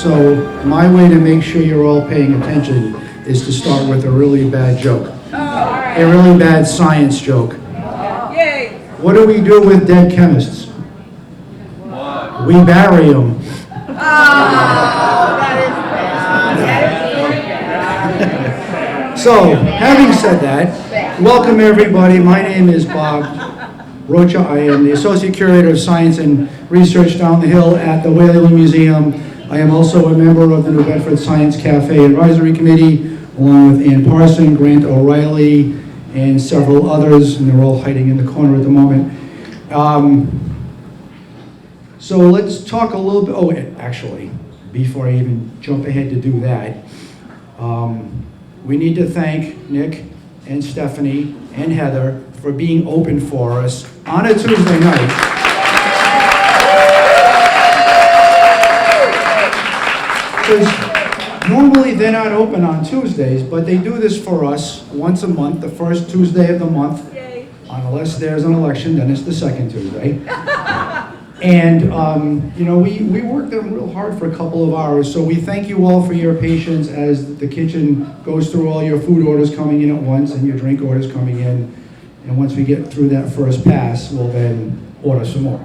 So my way to make sure you're all paying attention is to start with a really bad joke. A really bad science joke. Yay! What do we do with dead chemists? We bury them. So, having said that, welcome everybody. My name is Bob Rocha. I am the Associate Curator of Science and Research down the hill at the Whaley Museum. I am also a member of the New Bedford Science Cafe Advisory Committee, along with Ann Parson, Grant O'Reilly, and several others, and they're all hiding in the corner at the moment. So let's talk a little bit, actually, before I even jump ahead to do that, we need to thank Nick and Stephanie and Heather for being open for us on a Tuesday night. Because normally they're not open on Tuesdays, but they do this for us once a month, the first Tuesday of the month. Yay. Unless there's an election, then it's the second Tuesday. And, we worked them real hard for a couple of hours, so we thank you all for your patience as the kitchen goes through all your food orders coming in at once and your drink orders coming in. And once we get through that first pass, we'll then order some more.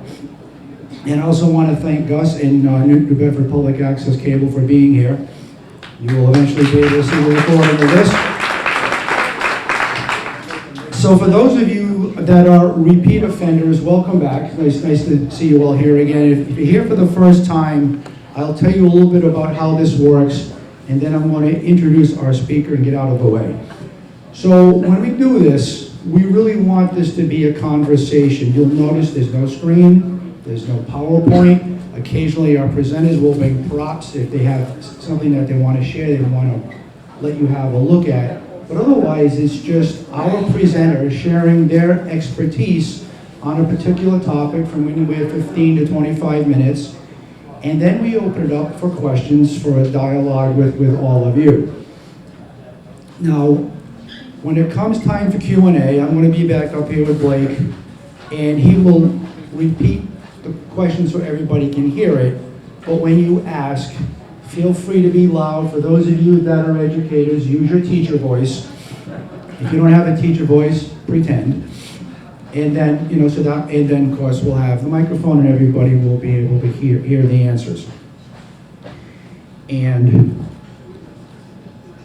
And I also want to thank Gus and New Bedford Public Access Cable for being here. You will eventually be able to see the recording of this. So for those of you that are repeat offenders, welcome back. Nice to see you all here again. If you're here for the first time, I'll tell you a little bit about how this works, and then I'm going to introduce our speaker and get out of the way. So when we do this, we really want this to be a conversation. You'll notice there's no screen. There's no PowerPoint. Occasionally our presenters will bring props if they have something that they want to share, they want to let you have a look at. But otherwise, it's just our presenters sharing their expertise on a particular topic from anywhere 15 to 25 minutes. And then we open it up for questions for a dialogue with all of you. Now, when it comes time for Q&A, I'm going to be back up here with Blake, and he will repeat the questions so everybody can hear it, but when you ask, feel free to be loud. For those of you that are educators, use your teacher voice. If you don't have a teacher voice, pretend. And then, and then of course we'll have the microphone and everybody will be able to hear the answers. And,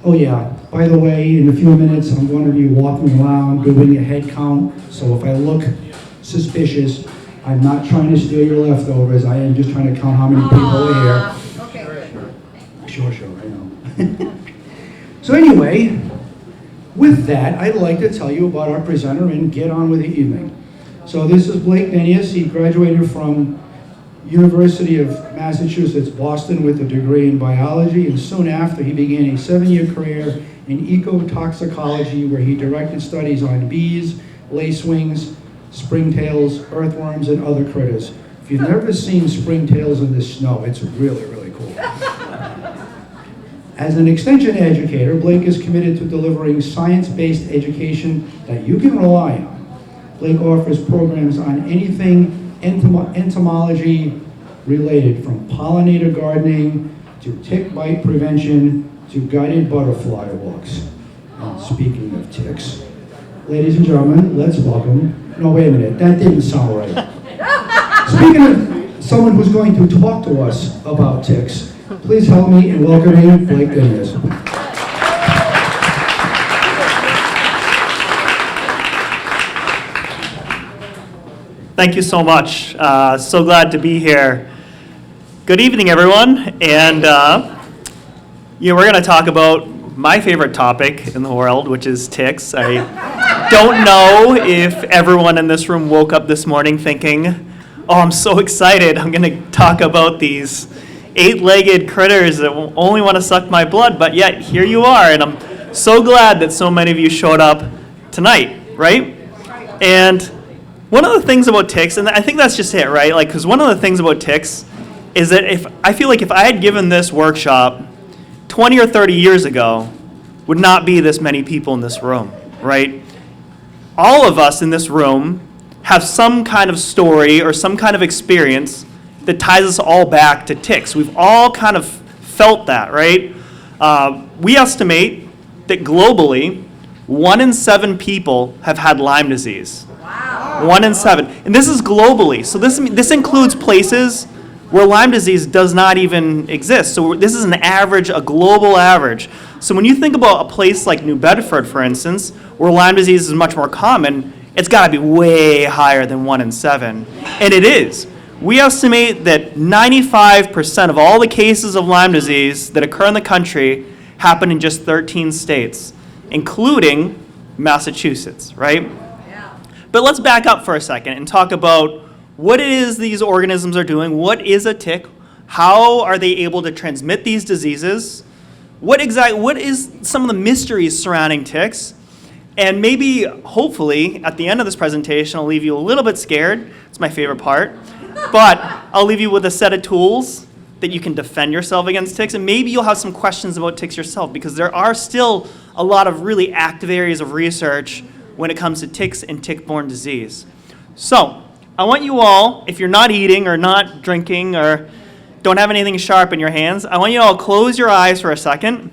oh yeah, by the way, in a few minutes I'm going to be walking around doing a head count, so if I look suspicious, I'm not trying to steal your leftovers. I am just trying to count how many people are here. Okay. Sure, I know. So anyway, with that, I'd like to tell you about our presenter and get on with the evening. So this is Blake Dinius. He graduated from University of Massachusetts, Boston with a degree in biology, and soon after he began a 7-year career in ecotoxicology where he directed studies on bees, lacewings, springtails, earthworms, and other critters. If you've never seen springtails in the snow, it's really, really cool. As an extension educator, Blake is committed to delivering science-based education that you can rely on. Blake offers programs on anything entomology related, from pollinator gardening to tick bite prevention to guided butterfly walks. And speaking of ticks, ladies and gentlemen, let's welcome. No, wait a minute, that didn't sound right. Speaking of someone who's going to talk to us about ticks, please help me in welcoming Blake Dinius. Thank you so much. So glad to be here. Good evening, everyone. And we're going to talk about my favorite topic in the world, which is ticks. I don't know if everyone in this room woke up this morning thinking, oh, I'm so excited. I'm going to talk about these 8-legged critters that only want to suck my blood. But yet, here you are. And I'm so glad that so many of you showed up tonight, right? And one of the things about ticks, and I think that's just it, right? Like, because one of the things about ticks is that if I had given this workshop 20 or 30 years ago, would not be this many people in this room, right? All of us in this room have some kind of story or some kind of experience that ties us all back to ticks. We've all kind of felt that, right? We estimate that globally, 1 in 7 people have had Lyme disease. Wow. 1 in 7. And this is globally. So this includes places where Lyme disease does not even exist. So this is an average, a global average. So when you think about a place like New Bedford, for instance, where Lyme disease is much more common, it's got to be way higher than 1 in 7. And it is. We estimate that 95% of all the cases of Lyme disease that occur in the country happen in just 13 states, including Massachusetts, right? Yeah. But let's back up for a second and talk about what it is these organisms are doing. What is a tick? How are they able to transmit these diseases? What is some of the mysteries surrounding ticks? And maybe, hopefully, at the end of this presentation, I'll leave you a little bit scared. It's my favorite part. But I'll leave you with a set of tools that you can defend yourself against ticks. And maybe you'll have some questions about ticks yourself, because there are still a lot of really active areas of research when it comes to ticks and tick-borne disease. So I want you all, if you're not eating or not drinking or don't have anything sharp in your hands, I want you all to close your eyes for a second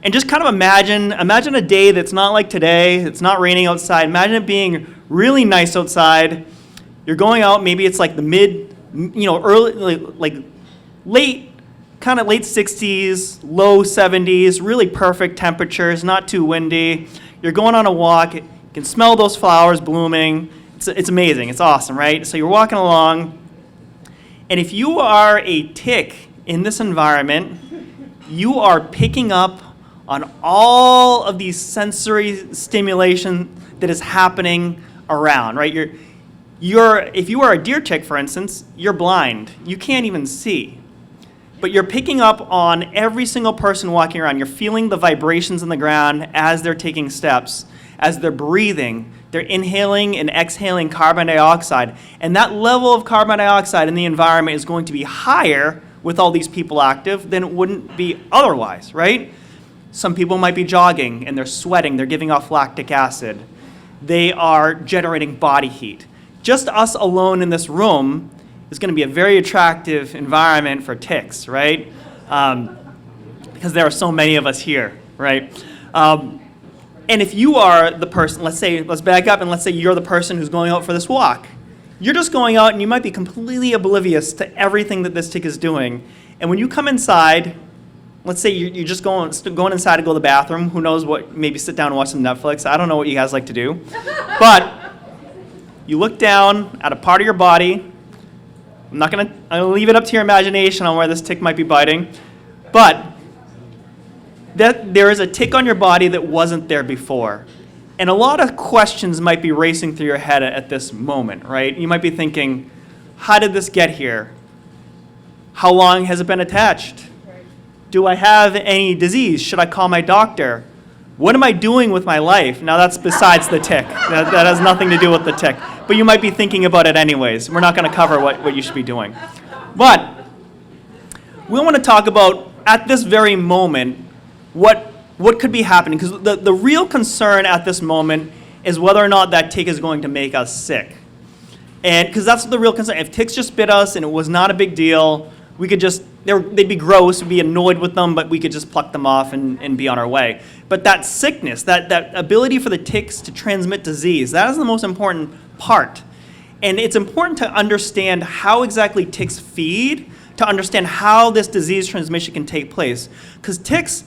and just kind of imagine a day that's not like today. It's not raining outside. Imagine it being really nice outside. You're going out, maybe it's like the early, like late 60s, low 70s, really perfect temperatures, not too windy. You're going on a walk. You can smell those flowers blooming. It's amazing. It's awesome, right? So you're walking along, and if you are a tick in this environment, you are picking up on all of these sensory stimulation that is happening around, right? If you are a deer tick, for instance, you're blind. You can't even see. But you're picking up on every single person walking around. You're feeling the vibrations in the ground as they're taking steps, as they're breathing. They're inhaling and exhaling carbon dioxide. And that level of carbon dioxide in the environment is going to be higher with all these people active than it wouldn't be otherwise, right? Some people might be jogging and they're sweating. They're giving off lactic acid. They are generating body heat. Just us alone in this room is going to be a very attractive environment for ticks, right? Because there are so many of us here, right? And if you are the person, let's back up and let's say you're the person who's going out for this walk. You're just going out and you might be completely oblivious to everything that this tick is doing. And when you come inside, let's say you're just going inside to go to the bathroom. Who knows what, maybe sit down and watch some Netflix. I don't know what you guys like to do. But you look down at a part of your body. I'm going to leave it up to your imagination on where this tick might be biting. But that there is a tick on your body that wasn't there before. And a lot of questions might be racing through your head at this moment, right? You might be thinking, how did this get here? How long has it been attached? Do I have any disease? Should I call my doctor? What am I doing with my life? Now that's besides the tick. That has nothing to do with the tick. But you might be thinking about it anyways. We're not going to cover what you should be doing. But we want to talk about, at this very moment, what could be happening. Because the real concern at this moment is whether or not that tick is going to make us sick. And because that's the real concern. If ticks just bit us and it was not a big deal, we could just, they'd be gross, we'd be annoyed with them, but we could just pluck them off and be on our way. But that sickness, that ability for the ticks to transmit disease, that is the most important part. And it's important to understand how exactly ticks feed, to understand how this disease transmission can take place. Because ticks,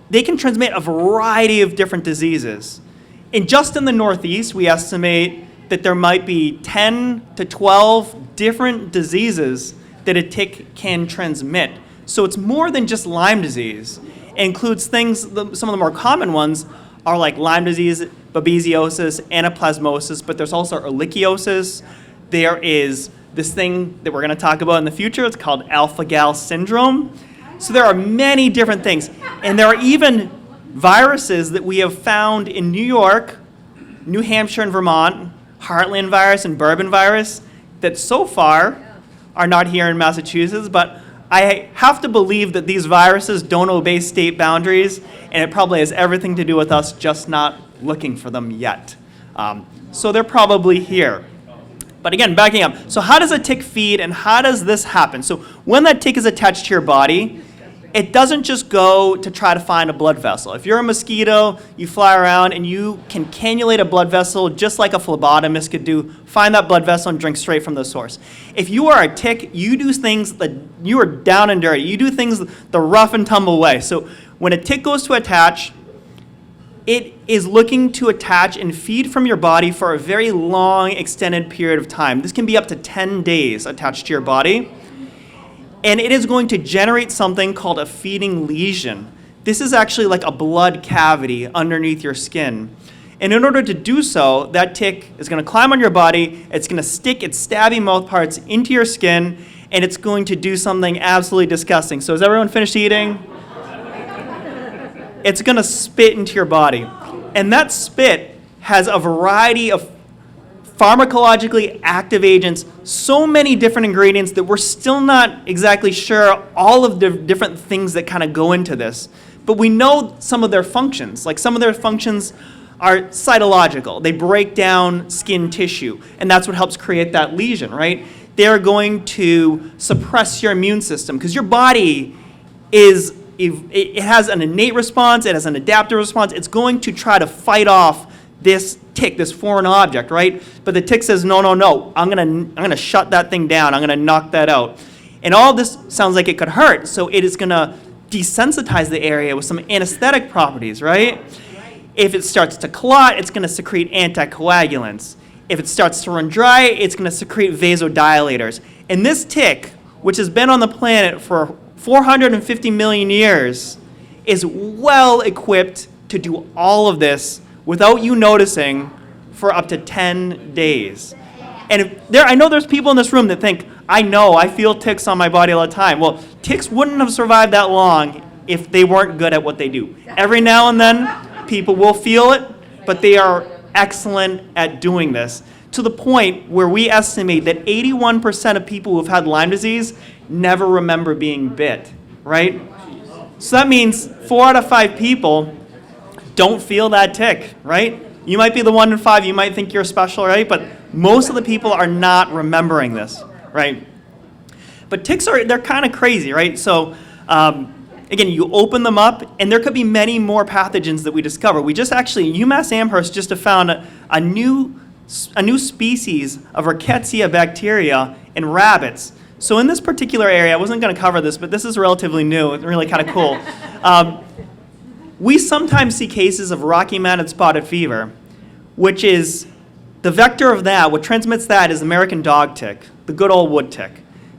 they can transmit a variety of different diseases. And just in the Northeast, we estimate that there might be 10 to 12 different diseases that a tick can transmit. So it's more than just Lyme disease. It includes things, some of the more common ones are like Lyme disease, babesiosis, anaplasmosis, but there's also ehrlichiosis. There is this thing that we're going to talk about in the future. It's called alpha-gal syndrome. So there are many different things. And there are even viruses that we have found in New York, New Hampshire, and Vermont, Heartland virus and Bourbon virus, that so far are not here in Massachusetts, but I have to believe that these viruses don't obey state boundaries, and it probably has everything to do with us just not looking for them yet. So they're probably here. But again, backing up, so how does a tick feed and how does this happen? So when that tick is attached to your body, it doesn't just go to try to find a blood vessel. If you're a mosquito, you fly around and you can cannulate a blood vessel just like a phlebotomist could do, find that blood vessel and drink straight from the source. If you are a tick, you do things that you are down and dirty. You do things the rough and tumble way. So when a tick goes to attach, it is looking to attach and feed from your body for a very long, extended period of time. This can be up to 10 days attached to your body. And it is going to generate something called a feeding lesion. This is actually like a blood cavity underneath your skin. And in order to do so, that tick is going to climb on your body, it's going to stick its stabby mouth parts into your skin, and it's going to do something absolutely disgusting. So has everyone finished eating? It's going to spit into your body. And that spit has a variety of pharmacologically active agents, so many different ingredients that we're still not exactly sure all of the different things that kind of go into this. But we know some of their functions. Like some of their functions are cytological. They break down skin tissue, and that's what helps create that lesion, right? They're going to suppress your immune system because your body it has an innate response, it has an adaptive response. It's going to try to fight off this tick, this foreign object, right? But the tick says, no, I'm gonna shut that thing down. I'm gonna knock that out. And all this sounds like it could hurt, so it is gonna desensitize the area with some anesthetic properties, right? If it starts to clot, it's gonna secrete anticoagulants. If it starts to run dry, it's gonna secrete vasodilators. And this tick, which has been on the planet for 450 million years, is well equipped to do all of this without you noticing for up to 10 days. And I know there's people in this room that think, I feel ticks on my body all the time. Well, ticks wouldn't have survived that long if they weren't good at what they do. Every now and then, people will feel it, but they are excellent at doing this, to the point where we estimate that 81% of people who've had Lyme disease never remember being bit, right? So that means 4 out of 5 people don't feel that tick, right? You might be the 1 in 5, you might think you're special, right? But most of the people are not remembering this, right? But ticks they're kind of crazy, right? So again, you open them up, and there could be many more pathogens that we discover. We just actually, UMass Amherst just found a new species of Rickettsia bacteria in rabbits. So in this particular area, I wasn't going to cover this, but this is relatively new and really kind of cool. We sometimes see cases of Rocky-Mounted spotted fever, which is the vector of that, what transmits that is American dog tick, the good old wood tick.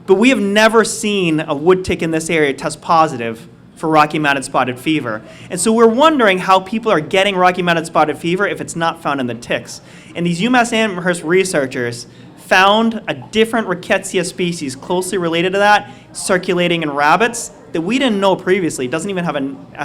But we have never seen a wood tick in this area test positive for Rocky-Mounted spotted fever. And so we're wondering how people are getting Rocky-Mounted spotted fever if it's not found in the ticks. And these UMass Amherst researchers found a different Rickettsia species closely related to that circulating in rabbits that we didn't know previously. It doesn't even have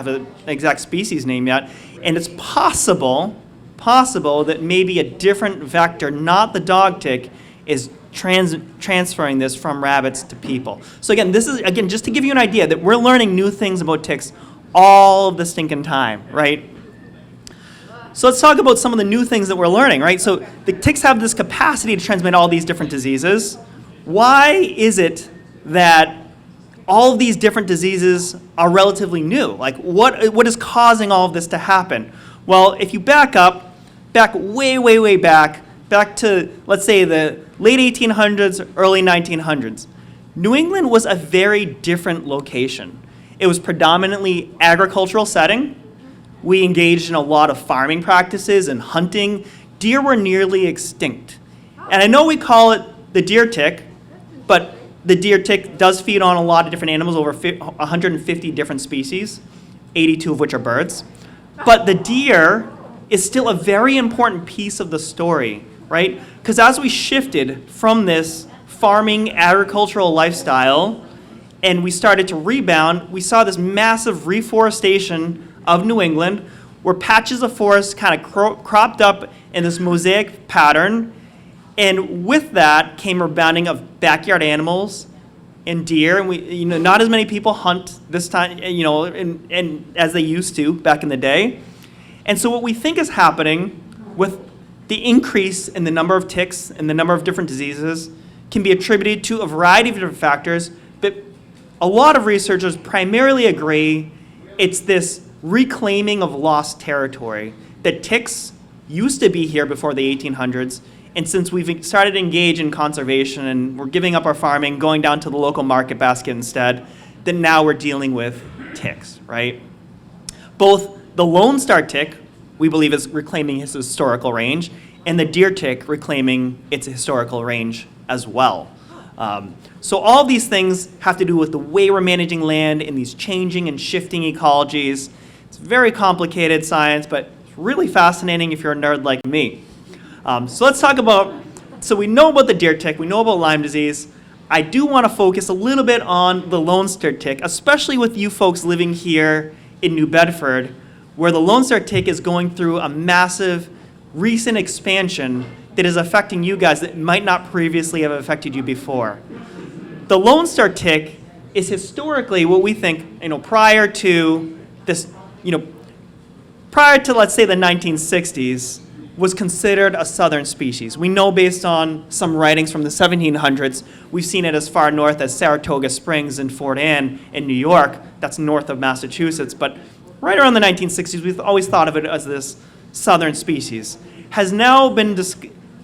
an exact species name yet. And it's possible that maybe a different vector, not the dog tick, is transferring this from rabbits to people. So again, this is, just to give you an idea that we're learning new things about ticks all of the stinking time, right? So let's talk about some of the new things that we're learning, right? So the ticks have this capacity to transmit all these different diseases. Why is it that all of these different diseases are relatively new? Like, what is causing all of this to happen? Well, if you back way back to, let's say, the late 1800s, early 1900s, New England was a very different location. It was predominantly agricultural setting. We engaged in a lot of farming practices and hunting, deer were nearly extinct. And I know we call it the deer tick, but the deer tick does feed on a lot of different animals, over 150 different species, 82 of which are birds. But the deer is still a very important piece of the story, right? Because as we shifted from this farming agricultural lifestyle and we started to rebound, we saw this massive reforestation of New England where patches of forest kind of cropped up in this mosaic pattern. And with that came rebounding of backyard animals and deer. And not as many people hunt this time, and as they used to back in the day. And so what we think is happening with the increase in the number of ticks and the number of different diseases can be attributed to a variety of different factors, but a lot of researchers primarily agree it's this reclaiming of lost territory. That ticks used to be here before the 1800s, and since we've started to engage in conservation and we're giving up our farming, going down to the local market basket instead, then now we're dealing with ticks, right? Both the Lone Star tick, we believe, is reclaiming its historical range, and the deer tick reclaiming its historical range as well. So all of these things have to do with the way we're managing land in these changing and shifting ecologies. It's very complicated science, but it's really fascinating if you're a nerd like me. So let's talk about, so we know about the deer tick, we know about Lyme disease. I do want to focus a little bit on the Lone Star tick, especially with you folks living here in New Bedford, where the Lone Star tick is going through a massive recent expansion that is affecting you guys that might not previously have affected you before. The Lone Star tick is historically what we think, prior to this, prior to, let's say, the 1960s, was considered a southern species. We know based on some writings from the 1700s, we've seen it as far north as Saratoga Springs and Fort Anne in New York. That's north of Massachusetts. But right around the 1960s, we've always thought of it as this southern species. Has now been,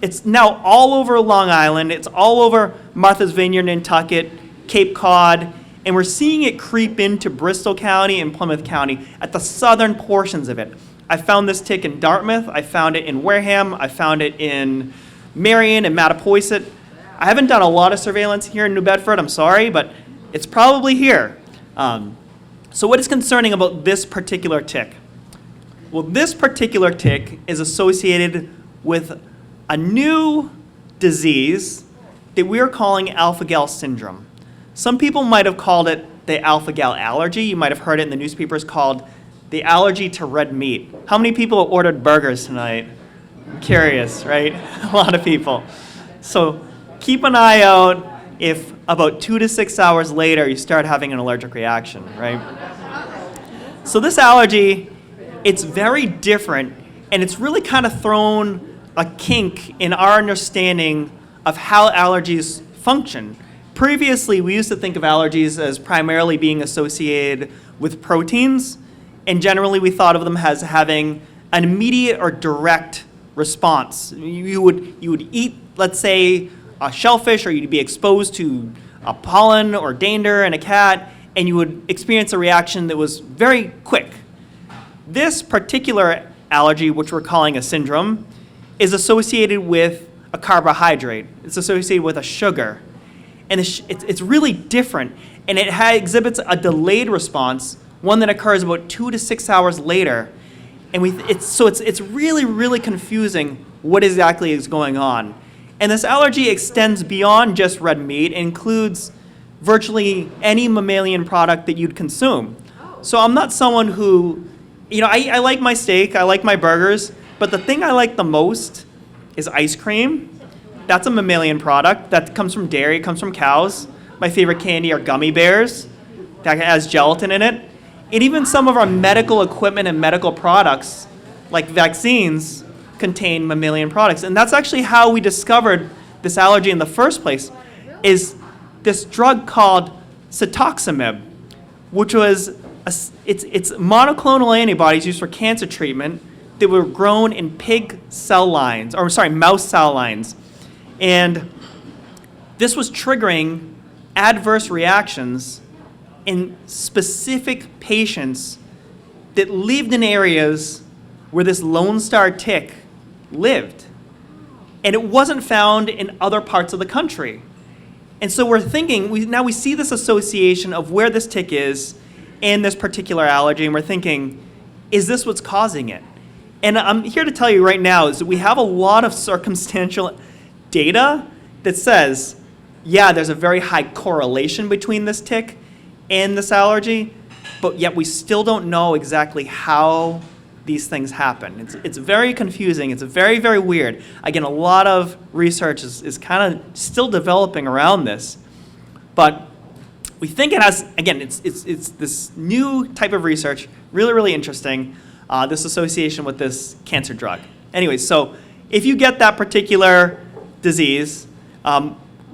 it's now all over Long Island. It's all over Martha's Vineyard, Nantucket, Cape Cod, and we're seeing it creep into Bristol County and Plymouth County at the southern portions of it. I found this tick in Dartmouth. I found it in Wareham. I found it in Marion and Mattapoisett. I haven't done a lot of surveillance here in New Bedford, I'm sorry, but it's probably here. So what is concerning about this particular tick? Well, this particular tick is associated with a new disease that we're calling alpha-gal syndrome. Some people might have called it the alpha-gal allergy. You might have heard it in the newspapers called the allergy to red meat. How many people ordered burgers tonight? I'm curious, right? A lot of people. So keep an eye out if about 2 to 6 hours later you start having an allergic reaction, right? So this allergy, it's very different, and it's really kind of thrown a kink in our understanding of how allergies function. Previously, we used to think of allergies as primarily being associated with proteins, and generally we thought of them as having an immediate or direct response. You would eat, let's say, a shellfish, or you'd be exposed to a pollen or dander in a cat, and you would experience a reaction that was very quick. This particular allergy, which we're calling a syndrome, is associated with a carbohydrate. It's associated with a sugar. And it's really different, and it exhibits a delayed response, one that occurs about 2 to 6 hours later. And it's really, really confusing what exactly is going on. And this allergy extends beyond just red meat. It includes virtually any mammalian product that you'd consume. So I'm not someone who, I like my steak, I like my burgers, but the thing I like the most is ice cream. That's a mammalian product. That comes from dairy, it comes from cows. My favorite candy are gummy bears. That has gelatin in it. And even some of our medical equipment and medical products, like vaccines, contain mammalian products. And that's actually how we discovered this allergy in the first place, is this drug called cetuximab, which was, it's monoclonal antibodies used for cancer treatment that were grown in mouse cell lines. And this was triggering adverse reactions in specific patients that lived in areas where this Lone Star tick lived. And it wasn't found in other parts of the country. And so we're thinking, now we see this association of where this tick is and this particular allergy, and we're thinking, is this what's causing it? And I'm here to tell you right now is that we have a lot of circumstantial data that says, yeah, there's a very high correlation between this tick and this allergy, but yet we still don't know exactly how these things happen. It's very confusing. It's very, very weird. Again, a lot of research is kind of still developing around this. But we think it has, again, it's this new type of research, really, really interesting, this association with this cancer drug. Anyway, so if you get that particular disease,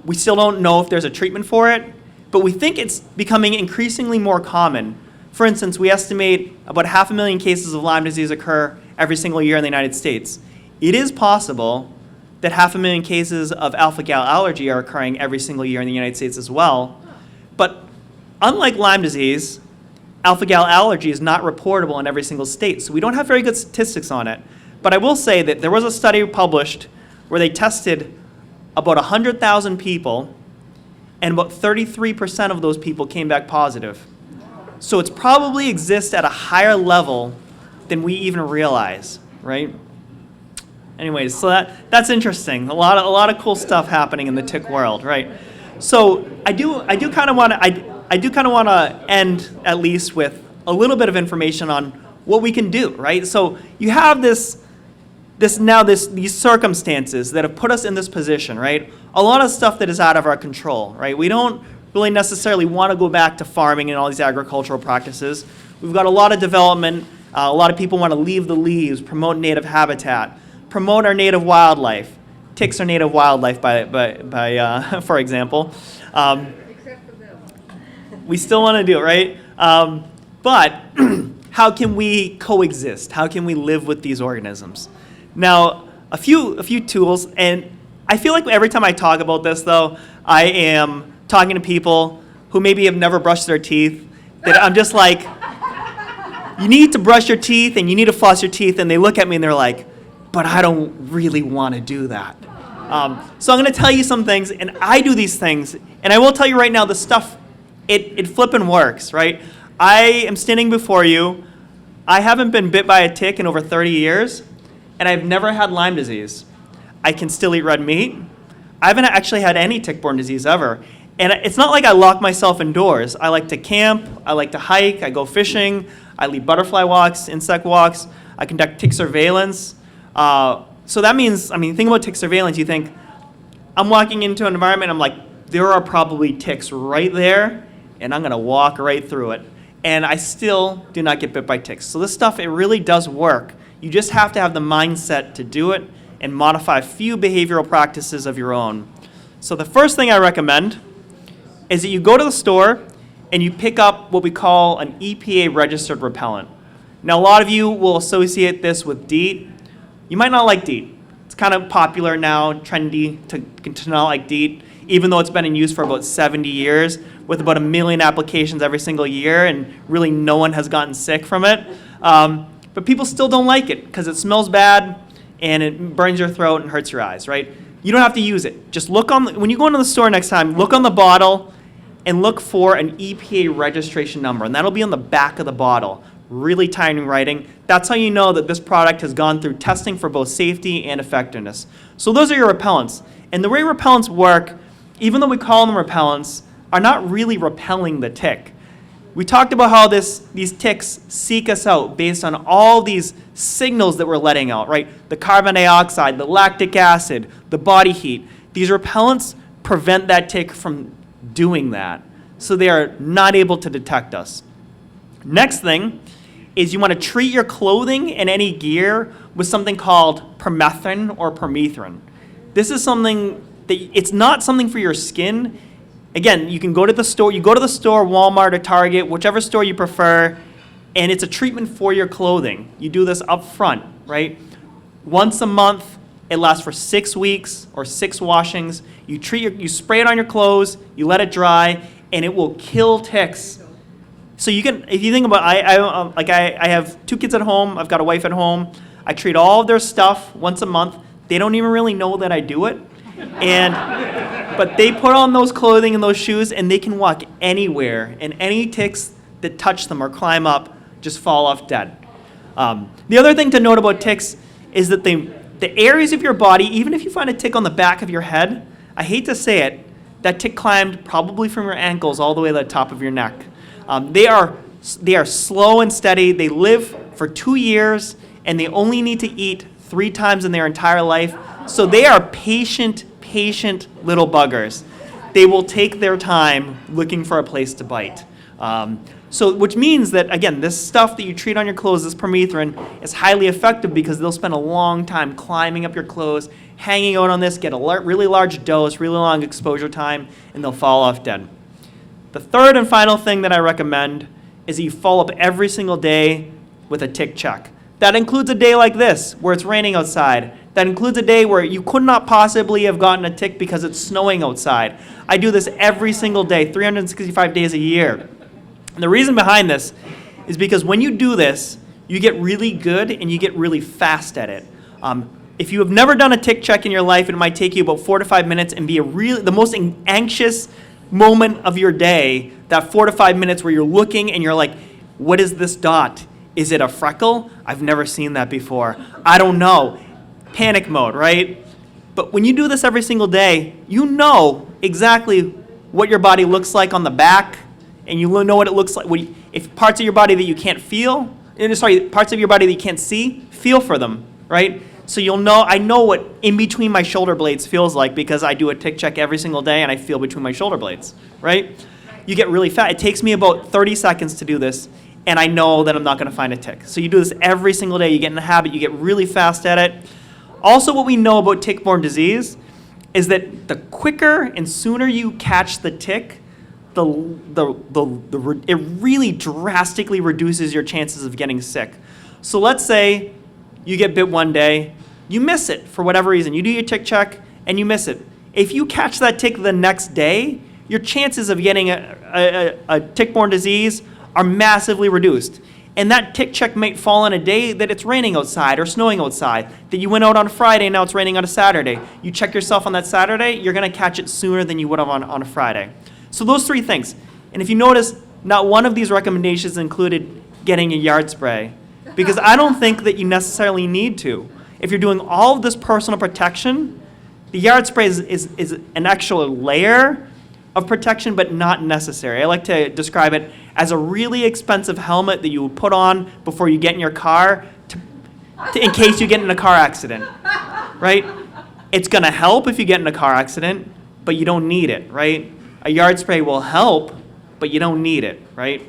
we still don't know if there's a treatment for it, but we think it's becoming increasingly more common. For instance, we estimate about 500,000 cases of Lyme disease occur every single year in the United States. It is possible that 500,000 cases of alpha-gal allergy are occurring every single year in the United States as well. But unlike Lyme disease, alpha-gal allergy is not reportable in every single state, so we don't have very good statistics on it. But I will say that there was a study published where they tested about 100,000 people, and about 33% of those people came back positive. So it's probably exists at a higher level than we even realize, right? Anyways, so that's interesting. A lot of cool stuff happening in the tick world, right? So I do kind of want to end at least with a little bit of information on what we can do, right? So you have these circumstances that have put us in this position, right? A lot of stuff that is out of our control, right? We don't really necessarily want to go back to farming and all these agricultural practices. We've got a lot of development. A lot of people want to leave the leaves, promote native habitat, promote our native wildlife. Ticks are native wildlife, for example. Except for them. We still want to do it, right? But how can we coexist? How can we live with these organisms? Now, a few tools, and I feel like every time I talk about this, though, I am talking to people who maybe have never brushed their teeth, that I'm just like, you need to brush your teeth and you need to floss your teeth, and they look at me and they're like, but I don't really want to do that. So I'm going to tell you some things, and I do these things, and I will tell you right now, the stuff, it flippin' works, right? I am standing before you. I haven't been bit by a tick in over 30 years, and I've never had Lyme disease. I can still eat red meat. I haven't actually had any tick-borne disease ever. And it's not like I lock myself indoors. I like to camp, I like to hike, I go fishing, I lead butterfly walks, insect walks, I conduct tick surveillance. So that means, think about tick surveillance, you think, I'm walking into an environment, I'm like, there are probably ticks right there, and I'm gonna walk right through it. And I still do not get bit by ticks. So this stuff, it really does work. You just have to have the mindset to do it and modify a few behavioral practices of your own. So the first thing I recommend is that you go to the store and you pick up what we call an EPA registered repellent. Now, a lot of you will associate this with DEET. You might not like DEET. It's kind of popular now, trendy to not like DEET, even though it's been in use for about 70 years with about 1 million applications every single year, and really no one has gotten sick from it. But people still don't like it because it smells bad and it burns your throat and hurts your eyes, right? You don't have to use it. Just look when you go into the store next time, look on the bottle and look for an EPA registration number, and that'll be on the back of the bottle. Really tiny writing. That's how you know that this product has gone through testing for both safety and effectiveness. So those are your repellents. And the way repellents work, even though we call them repellents, are not really repelling the tick. We talked about how these ticks seek us out based on all these signals that we're letting out, right? The carbon dioxide, the lactic acid, the body heat. These repellents prevent that tick from doing that, so they are not able to detect us. Next thing is you want to treat your clothing and any gear with something called permethrin or permethrin. This is something that, it's not something for your skin. Again, you can go to the store, Walmart or Target, whichever store you prefer, and it's a treatment for your clothing. You do this up front, right? Once a month, it lasts for 6 weeks or 6 washings. You spray it on your clothes, you let it dry, and it will kill ticks. So you can, if you think about, I have 2 kids at home, I've got a wife at home. I treat all of their stuff once a month. They don't even really know that I do it. But they put on those clothing and those shoes, and they can walk anywhere, and any ticks that touch them or climb up just fall off dead. The other thing to note about ticks is that the areas of your body, even if you find a tick on the back of your head, I hate to say it, that tick climbed probably from your ankles all the way to the top of your neck. They are slow and steady. They live for 2 years, and they only need to eat 3 times in their entire life. So they are patient little buggers. They will take their time looking for a place to bite. Which means that, again, this stuff that you treat on your clothes, this permethrin, is highly effective because they'll spend a long time climbing up your clothes, hanging out on this, get a really large dose, really long exposure time, and they'll fall off dead. The third and final thing that I recommend is that you follow up every single day with a tick check. That includes a day like this, where it's raining outside. That includes a day where you could not possibly have gotten a tick because it's snowing outside. I do this every single day, 365 days a year. And the reason behind this is because when you do this, you get really good and you get really fast at it. If you have never done a tick check in your life, it might take you about 4 to 5 minutes and be the most anxious moment of your day, that 4 to 5 minutes where you're looking and you're like, what is this dot? Is it a freckle? I've never seen that before. I don't know. Panic mode, right? But when you do this every single day, you know exactly what your body looks like on the back, and you know what it looks like. If parts of your body that you can't parts of your body that you can't see, feel for them, right? So you'll know, I know what in between my shoulder blades feels like because I do a tick check every single day and I feel between my shoulder blades, right? You get really fast. It takes me about 30 seconds to do this, and I know that I'm not going to find a tick. So you do this every single day. You get in the habit. You get really fast at it. Also, what we know about tick-borne disease is that the quicker and sooner you catch the tick, it really drastically reduces your chances of getting sick. So let's say you get bit one day, you miss it for whatever reason. You do your tick check and you miss it. If you catch that tick the next day, your chances of getting a tick-borne disease are massively reduced. And that tick check might fall on a day that it's raining outside or snowing outside, that you went out on a Friday and now it's raining on a Saturday. You check yourself on that Saturday, you're going to catch it sooner than you would have on a Friday. So those 3 things. And if you notice, not one of these recommendations included getting a yard spray, because I don't think that you necessarily need to. If you're doing all of this personal protection, the yard spray is an extra layer of protection, but not necessary. I like to describe it as a really expensive helmet that you would put on before you get in your car in case you get in a car accident, right? It's going to help if you get in a car accident, but you don't need it, right? A yard spray will help, but you don't need it, right?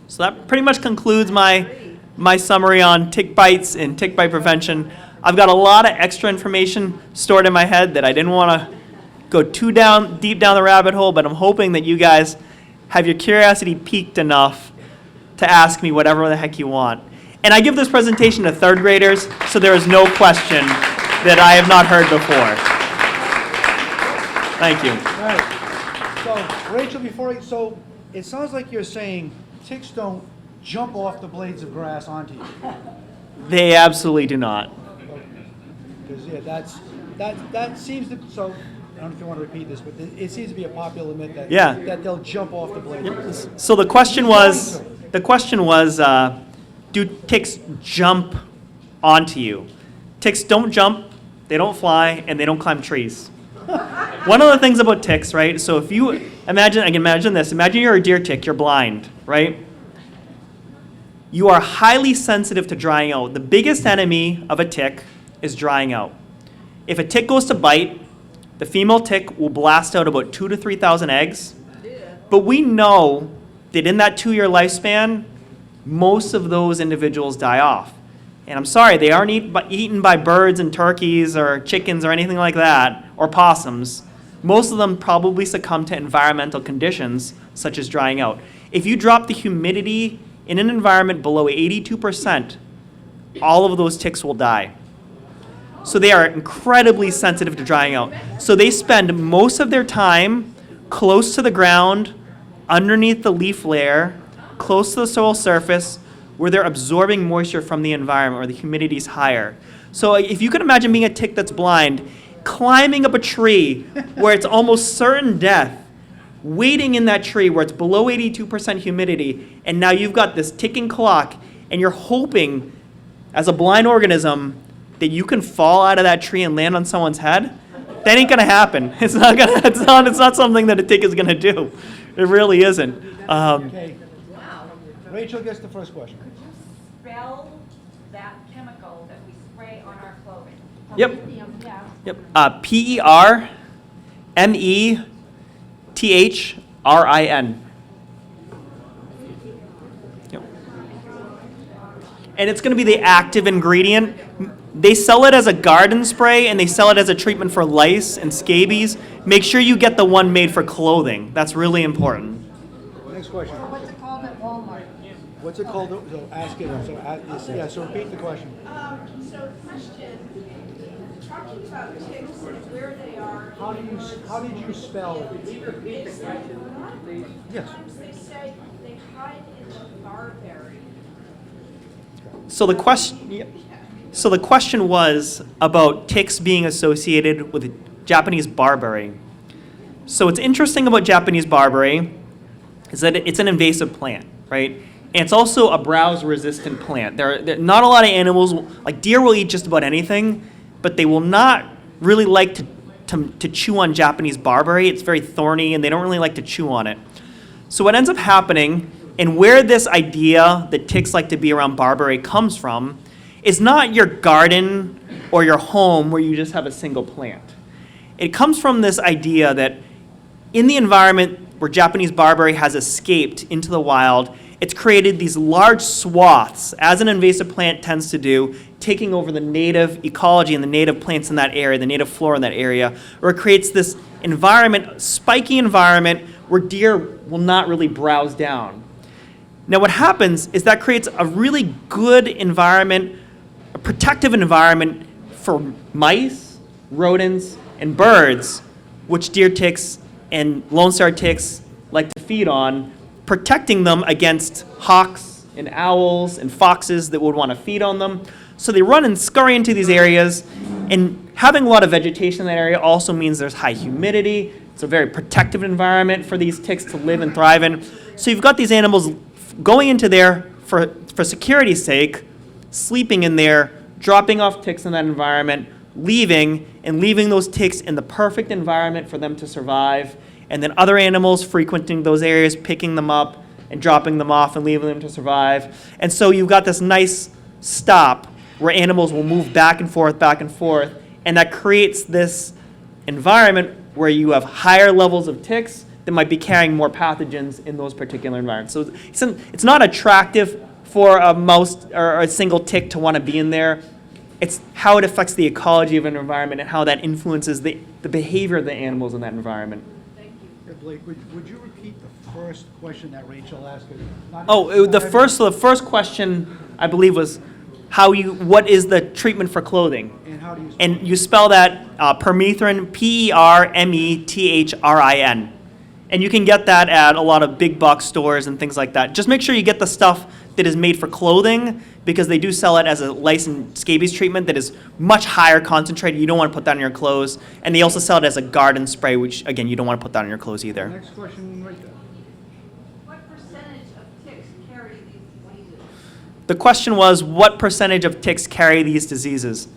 So that pretty much concludes my summary on tick bites and tick bite prevention. I've got a lot of extra information stored in my head that I didn't want to go deep down the rabbit hole, but I'm hoping that you guys have your curiosity piqued enough to ask me whatever the heck you want. And I give this presentation to 3rd graders, so there is no question that I have not heard before. Thank you. All right. So, Rachel, so it sounds like you're saying ticks don't jump off the blades of grass onto you. They absolutely do not. Because, that seems to, so, I don't know if you want to repeat this, but it seems to be a popular myth that they'll jump off the blades. So the question was, do ticks jump onto you? Ticks don't jump, they don't fly, and they don't climb trees. One of the things about ticks, right? So if you imagine this. Imagine you're a deer tick, you're blind, right? You are highly sensitive to drying out. The biggest enemy of a tick is drying out. If a tick goes to bite, the female tick will blast out about 2,000 to 3,000 eggs. But we know that in that 2-year lifespan, most of those individuals die off. And I'm sorry, they aren't eaten by birds and turkeys or chickens or anything like that, or possums. Most of them probably succumb to environmental conditions, such as drying out. If you drop the humidity in an environment below 82%, all of those ticks will die. So they are incredibly sensitive to drying out. So they spend most of their time close to the ground, underneath the leaf layer, close to the soil surface, where they're absorbing moisture from the environment, where the humidity is higher. So if you can imagine being a tick that's blind, climbing up a tree where it's almost certain death, waiting in that tree where it's below 82% humidity, and now you've got this ticking clock, and you're hoping, as a blind organism, that you can fall out of that tree and land on someone's head, that ain't gonna happen. It's not something that a tick is gonna do. It really isn't. Okay. Rachel gets the first question. Could you spell that chemical that we spray on our clothing? Yep. Yeah. Yep. PERMETHRIN. Yep. And it's going to be the active ingredient. They sell it as a garden spray, and they sell it as a treatment for lice and scabies. Make sure you get the one made for clothing. That's really important. Next question. What's it called at Walmart? What's it called? So ask it. So repeat the question. So question, talking about ticks and where they are. How did you spell? Yes. Yes. Sometimes they say they hide in the barberry. So the question was about ticks being associated with Japanese barberry. So what's interesting about Japanese barberry is that it's an invasive plant, right? And it's also a browse-resistant plant. There are not a lot of animals, like deer will eat just about anything, but they will not really like to chew on Japanese barberry. It's very thorny, and they don't really like to chew on it. So what ends up happening, and where this idea that ticks like to be around barberry comes from, is not your garden or your home where you just have a single plant. It comes from this idea that in the environment where Japanese barberry has escaped into the wild, it's created these large swaths, as an invasive plant tends to do, taking over the native ecology and the native plants in that area, the native flora in that area, where it creates this environment, spiky environment, where deer will not really browse down. Now what happens is that creates a really good environment, a protective environment for mice, rodents, and birds, which deer ticks and lone star ticks like to feed on, protecting them against hawks and owls and foxes that would want to feed on them. So they run and scurry into these areas, and having a lot of vegetation in that area also means there's high humidity. It's a very protective environment for these ticks to live and thrive in. So you've got these animals going into there for security's sake, sleeping in there, dropping off ticks in that environment, leaving those ticks in the perfect environment for them to survive, and then other animals frequenting those areas, picking them up and dropping them off and leaving them to survive. And so you've got this nice stop where animals will move back and forth, and that creates this environment where you have higher levels of ticks that might be carrying more pathogens in those particular environments. So it's not attractive for a mouse or a single tick to want to be in there. It's how it affects the ecology of an environment and how that influences the behavior of the animals in that environment. Blake, would you repeat the first question that Rachel asked? The first question I believe was what is the treatment for clothing? And how do you spell And you spell that permethrin, PERMETHRIN. And you can get that at a lot of big box stores and things like that. Just make sure you get the stuff that is made for clothing, because they do sell it as a lice and scabies treatment that is much higher concentrated. You don't want to put that on your clothes. And they also sell it as a garden spray, which, again, you don't want to put that on your clothes either. Next question right there. What percentage of ticks carry these diseases? The question was, what percentage of ticks carry these diseases?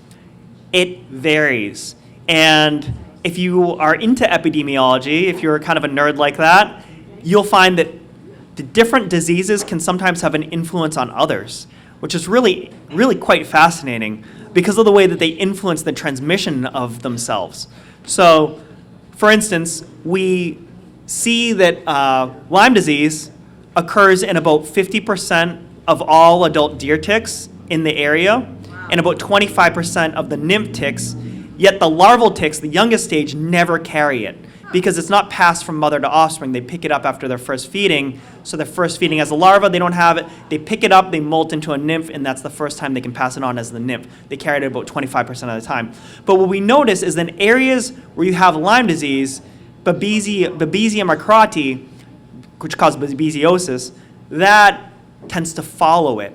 It varies. And if you are into epidemiology, if you're kind of a nerd like that, you'll find that the different diseases can sometimes have an influence on others, which is really, really quite fascinating because of the way that they influence the transmission of themselves. So, for instance, we see that Lyme disease occurs in about 50% of all adult deer ticks in the area, and about 25% of the nymph ticks, yet the larval ticks, the youngest stage, never carry it because it's not passed from mother to offspring. They pick it up after their first feeding. So their first feeding as a larva, they don't have it. They pick it up, they molt into a nymph, and that's the first time they can pass it on as the nymph. They carry it about 25% of the time. But what we notice is in areas where you have Lyme disease, Babesia macroti, which causes babesiosis, that tends to follow it.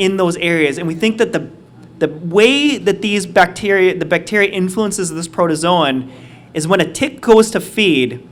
in those areas. And we think that the way that the bacteria influences this protozoan is when a tick goes to feed.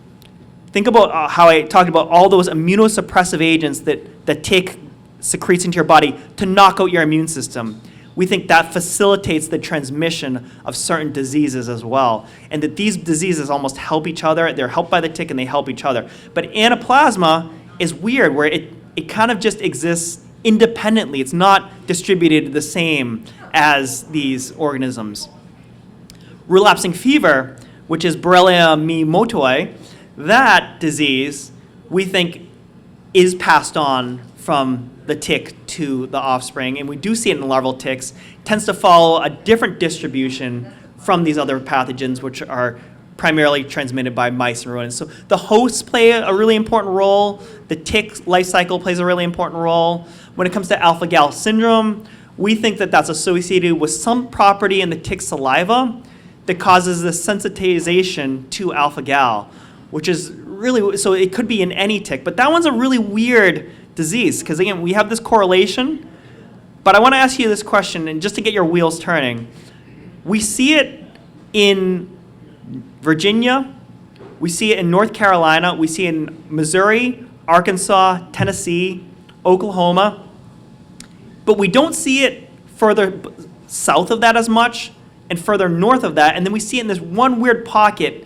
Think about how I talked about all those immunosuppressive agents that the tick secretes into your body to knock out your immune system. We think that facilitates the transmission of certain diseases as well, and that these diseases almost help each other. They're helped by the tick and they help each other. But anaplasma is weird, where it kind of just exists independently. It's not distributed the same as these organisms. Relapsing fever, which is Borrelia miyamotoi, that disease we think is passed on from the tick to the offspring, and we do see it in larval ticks. It tends to follow a different distribution from these other pathogens, which are primarily transmitted by mice and rodents. So the hosts play a really important role. The tick life cycle plays a really important role. When it comes to alpha-gal syndrome, we think that that's associated with some property in the tick saliva that causes this sensitization to alpha-gal, which is really, so it could be in any tick, but that one's a really weird disease, because again, we have this correlation, but I want to ask you this question, and just to get your wheels turning. We see it in Virginia, we see it in North Carolina, we see it in Missouri, Arkansas, Tennessee, Oklahoma, but we don't see it further south of that as much, and further north of that, and then we see it in this one weird pocket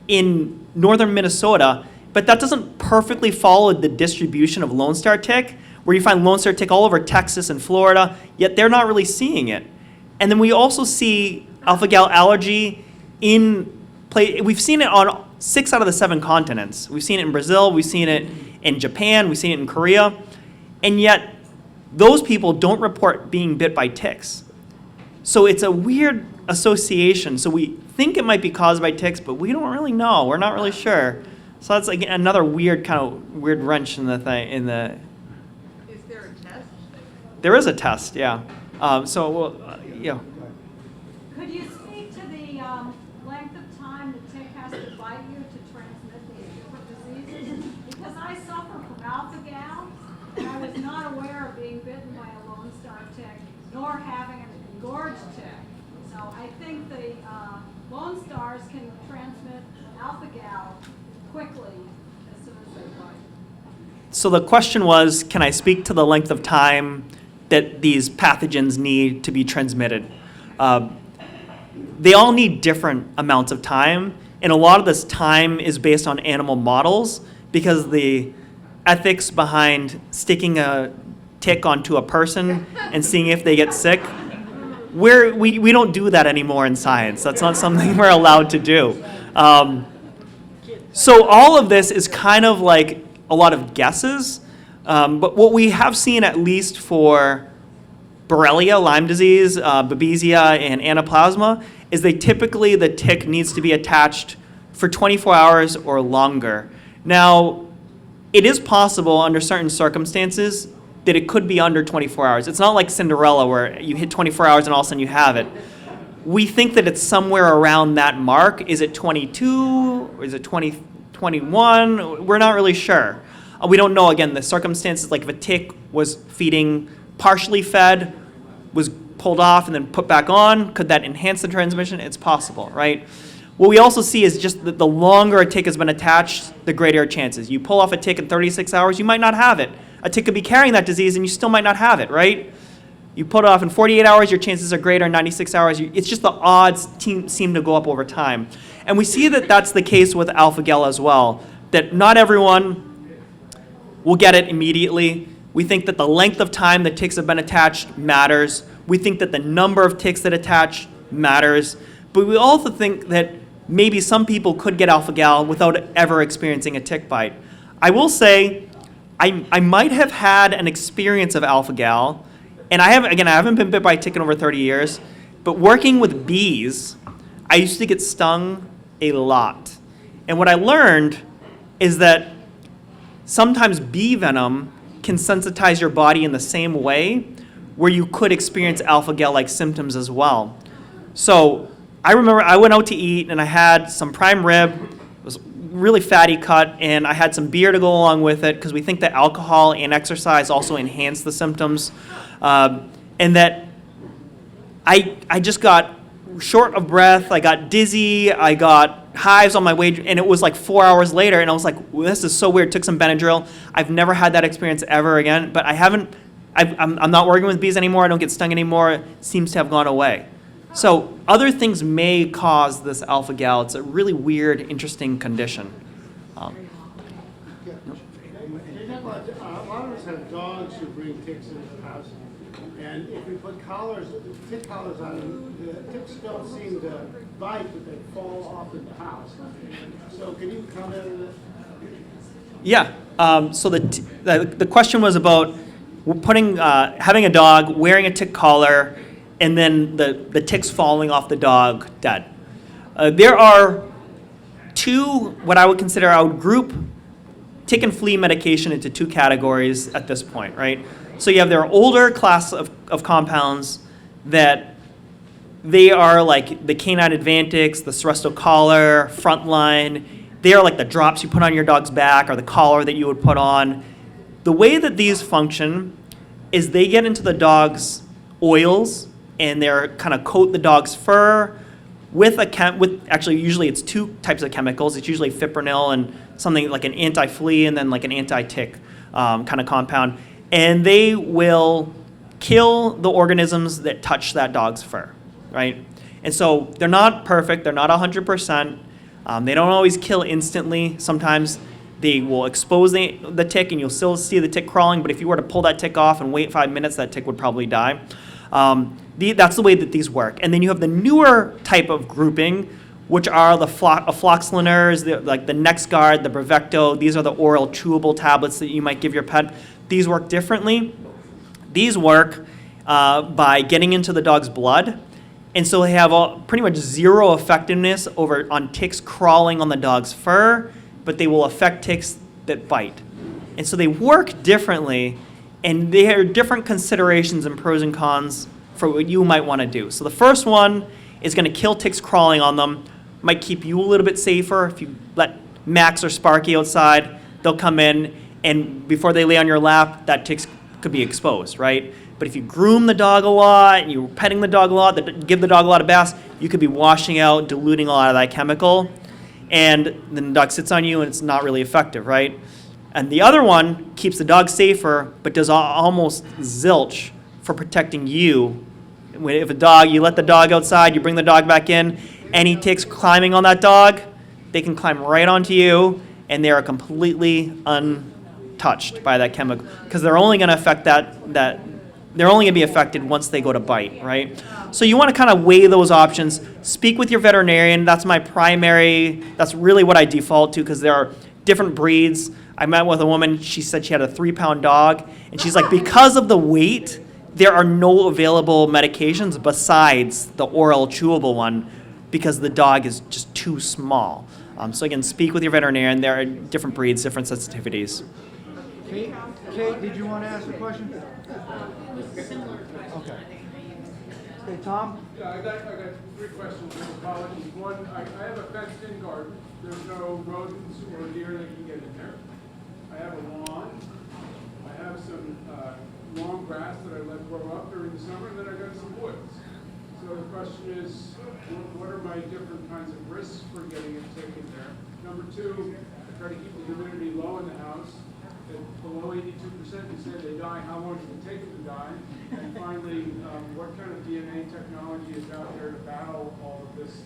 in northern Minnesota, but that doesn't perfectly follow the distribution of Lone Star tick, where you find Lone Star tick all over Texas and Florida, yet they're not really seeing it. And then we also see alpha-gal allergy we've seen it on 6 out of the 7 continents. We've seen it in Brazil, we've seen it in Japan, we've seen it in Korea, and yet those people don't report being bit by ticks. So it's a weird association. So we think it might be caused by ticks, but we don't really know. We're not really sure. So that's like another weird wrench in the thing. Is there a test? There is a test, yeah. Yeah. Could you speak to the length of time the tick has to bite you to transmit these different diseases? Because I suffer from alpha-gal, and I was not aware of being bitten by a Lone Star tick, nor having an engorged tick. So I think the Lone Stars can transmit alpha-gal quickly as soon as they bite. So the question was, can I speak to the length of time that these pathogens need to be transmitted? They all need different amounts of time, and a lot of this time is based on animal models, because the ethics behind sticking a tick onto a person and seeing if they get sick, we don't do that anymore in science. That's not something we're allowed to do. So all of this is kind of like a lot of guesses, but what we have seen, at least for Borrelia, Lyme disease, Babesia, and Anaplasma, is the tick needs to be attached for 24 hours or longer. Now, it is possible under certain circumstances that it could be under 24 hours. It's not like Cinderella where you hit 24 hours and all of a sudden you have it. We think that it's somewhere around that mark. Is it 22 or is it 21? We're not really sure. We don't know, again, the circumstances, like if a tick was feeding partially fed, was pulled off and then put back on, could that enhance the transmission? It's possible, right? What we also see is just that the longer a tick has been attached, the greater chances. You pull off a tick in 36 hours, you might not have it. A tick could be carrying that disease and you still might not have it, right? You put it off in 48 hours, your chances are greater. In 96 hours, it's just the odds seem to go up over time. And we see that that's the case with alpha-gal as well, that not everyone will get it immediately. We think that the length of time the ticks have been attached matters. We think that the number of ticks that attach matters. But we also think that maybe some people could get alpha-gal without ever experiencing a tick bite. I will say, I might have had an experience of alpha-gal, and I haven't been bit by a tick in over 30 years, but working with bees, I used to get stung a lot. And what I learned is that sometimes bee venom can sensitize your body in the same way where you could experience alpha-gal-like symptoms as well. So I remember I went out to eat and I had some prime rib. It was really fatty cut, and I had some beer to go along with it because we think that alcohol and exercise also enhance the symptoms. And that I just got short of breath, I got dizzy, I got hives on my way, and it was like 4 hours later, and I was like, well, this is so weird. Took some Benadryl. I've never had that experience ever again, but I'm not working with bees anymore. I don't get stung anymore. It seems to have gone away. So other things may cause this alpha-gal. It's a really weird, interesting condition. A lot of us have dogs who bring ticks into the house, and if we put tick collars on them, the ticks don't seem to bite, but they fall off in the house. So can you comment on that? Yeah. So the question was about having a dog, wearing a tick collar, and then the ticks falling off the dog dead. There are two, what I would group tick and flea medication into two categories at this point, right? So you have their older class of compounds that they are like the Canine Advantix, the Seresto collar, Frontline. They are like the drops you put on your dog's back or the collar that you would put on. The way that these function is they get into the dog's oils and they're kind of coat the dog's fur with actually usually it's two types of chemicals. It's usually fipronil and something like an anti-flea and then like an anti-tick kind of compound. And they will kill the organisms that touch that dog's fur, right? And so they're not perfect. They're not 100%. They don't always kill instantly. Sometimes they will expose the tick and you'll still see the tick crawling, but if you were to pull that tick off and wait 5 minutes, that tick would probably die. That's the way that these work. And then you have the newer type of grouping, which are the afloxaliners, like the NexGard, the Brevecto. These are the oral chewable tablets that you might give your pet. These work differently. These work by getting into the dog's blood. And so they have pretty much zero effectiveness on ticks crawling on the dog's fur, but they will affect ticks that bite. And so they work differently, and there are different considerations and pros and cons for what you might want to do. So the first one is going to kill ticks crawling on them, might keep you a little bit safer. If you let Max or Sparky outside, they'll come in, and before they lay on your lap, that ticks could be exposed, right? But if you groom the dog a lot, and you're petting the dog a lot, give the dog a lot of baths, you could be washing out, diluting a lot of that chemical, and then the dog sits on you and it's not really effective, right? And the other one keeps the dog safer, but does almost zilch for protecting you. If you let the dog outside, you bring the dog back in, any ticks climbing on that dog, they can climb right onto you, and they are completely untouched by that chemical, because they're only going to affect they're only going to be affected once they go to bite, right? So you want to kind of weigh those options. Speak with your veterinarian. That's really what I default to, because there are different breeds. I met with a woman, she said she had a 3-pound dog, and she's like, because of the weight, there are no available medications besides the oral chewable one, because the dog is just too small. So again, speak with your veterinarian. There are different breeds, different sensitivities. Kate, did you want to ask a question? Okay. Okay, Tom? Yeah, I got 3 questions. Apologies. One, I have a fenced-in garden. There's no rodents or deer that can get in there. I have a lawn. I have some long grass that I let grow up during the summer, and then I got some woods. So the question is, what are my different kinds of risks for getting a tick in there? Number 2, I try to keep the humidity low in the house. At below 82%, you say they die. How long does it take them to die? And finally, what kind of DNA technology is out there to battle all of this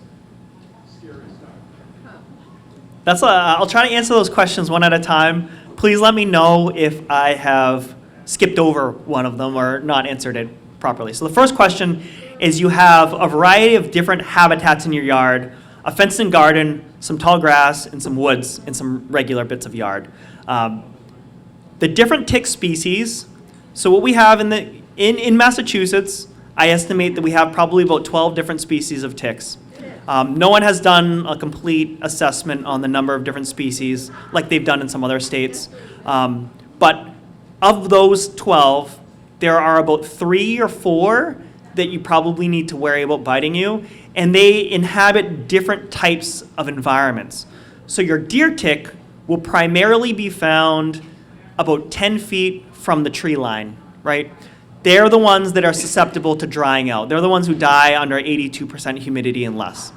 scary stuff? I'll try to answer those questions one at a time. Please let me know if I have skipped over one of them or not answered it properly. So the first question is, you have a variety of different habitats in your yard, a fenced-in garden, some tall grass, and some woods, and some regular bits of yard. The different tick species, so what we have in Massachusetts, I estimate that we have probably about 12 different species of ticks. No one has done a complete assessment on the number of different species like they've done in some other states. But of those 12, there are about 3 or 4 that you probably need to worry about biting you, and they inhabit different types of environments. So your deer tick will primarily be found about 10 feet from the tree line, right? they're the ones that are susceptible to drying out. They're the ones who die under 82% humidity and less.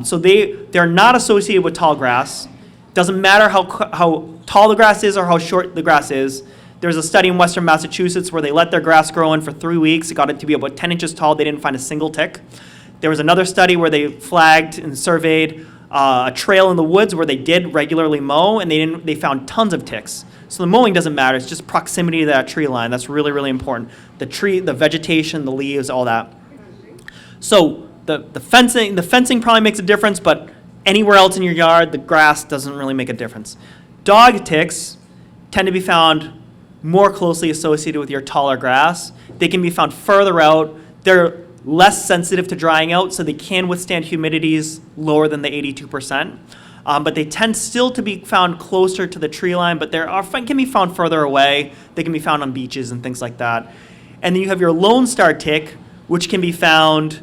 So they're not associated with tall grass. Doesn't matter how tall the grass is or how short the grass is. There's a study in Western Massachusetts where they let their grass grow in for 3 weeks. It got it to be about 10 inches tall. They didn't find a single tick. There was another study where they flagged and surveyed a trail in the woods where they did regularly mow, and they found tons of ticks. So the mowing doesn't matter. It's just proximity to that tree line. That's really, really important. The tree, the vegetation, the leaves, all that. So the fencing probably makes a difference, but anywhere else in your yard, the grass doesn't really make a difference. Dog ticks tend to be found more closely associated with your taller grass. They can be found further out. They're less sensitive to drying out, so they can withstand humidities lower than the 82%. But they tend still to be found closer to the tree line, but can be found further away. They can be found on beaches and things like that. And then you have your Lone Star tick, which can be found,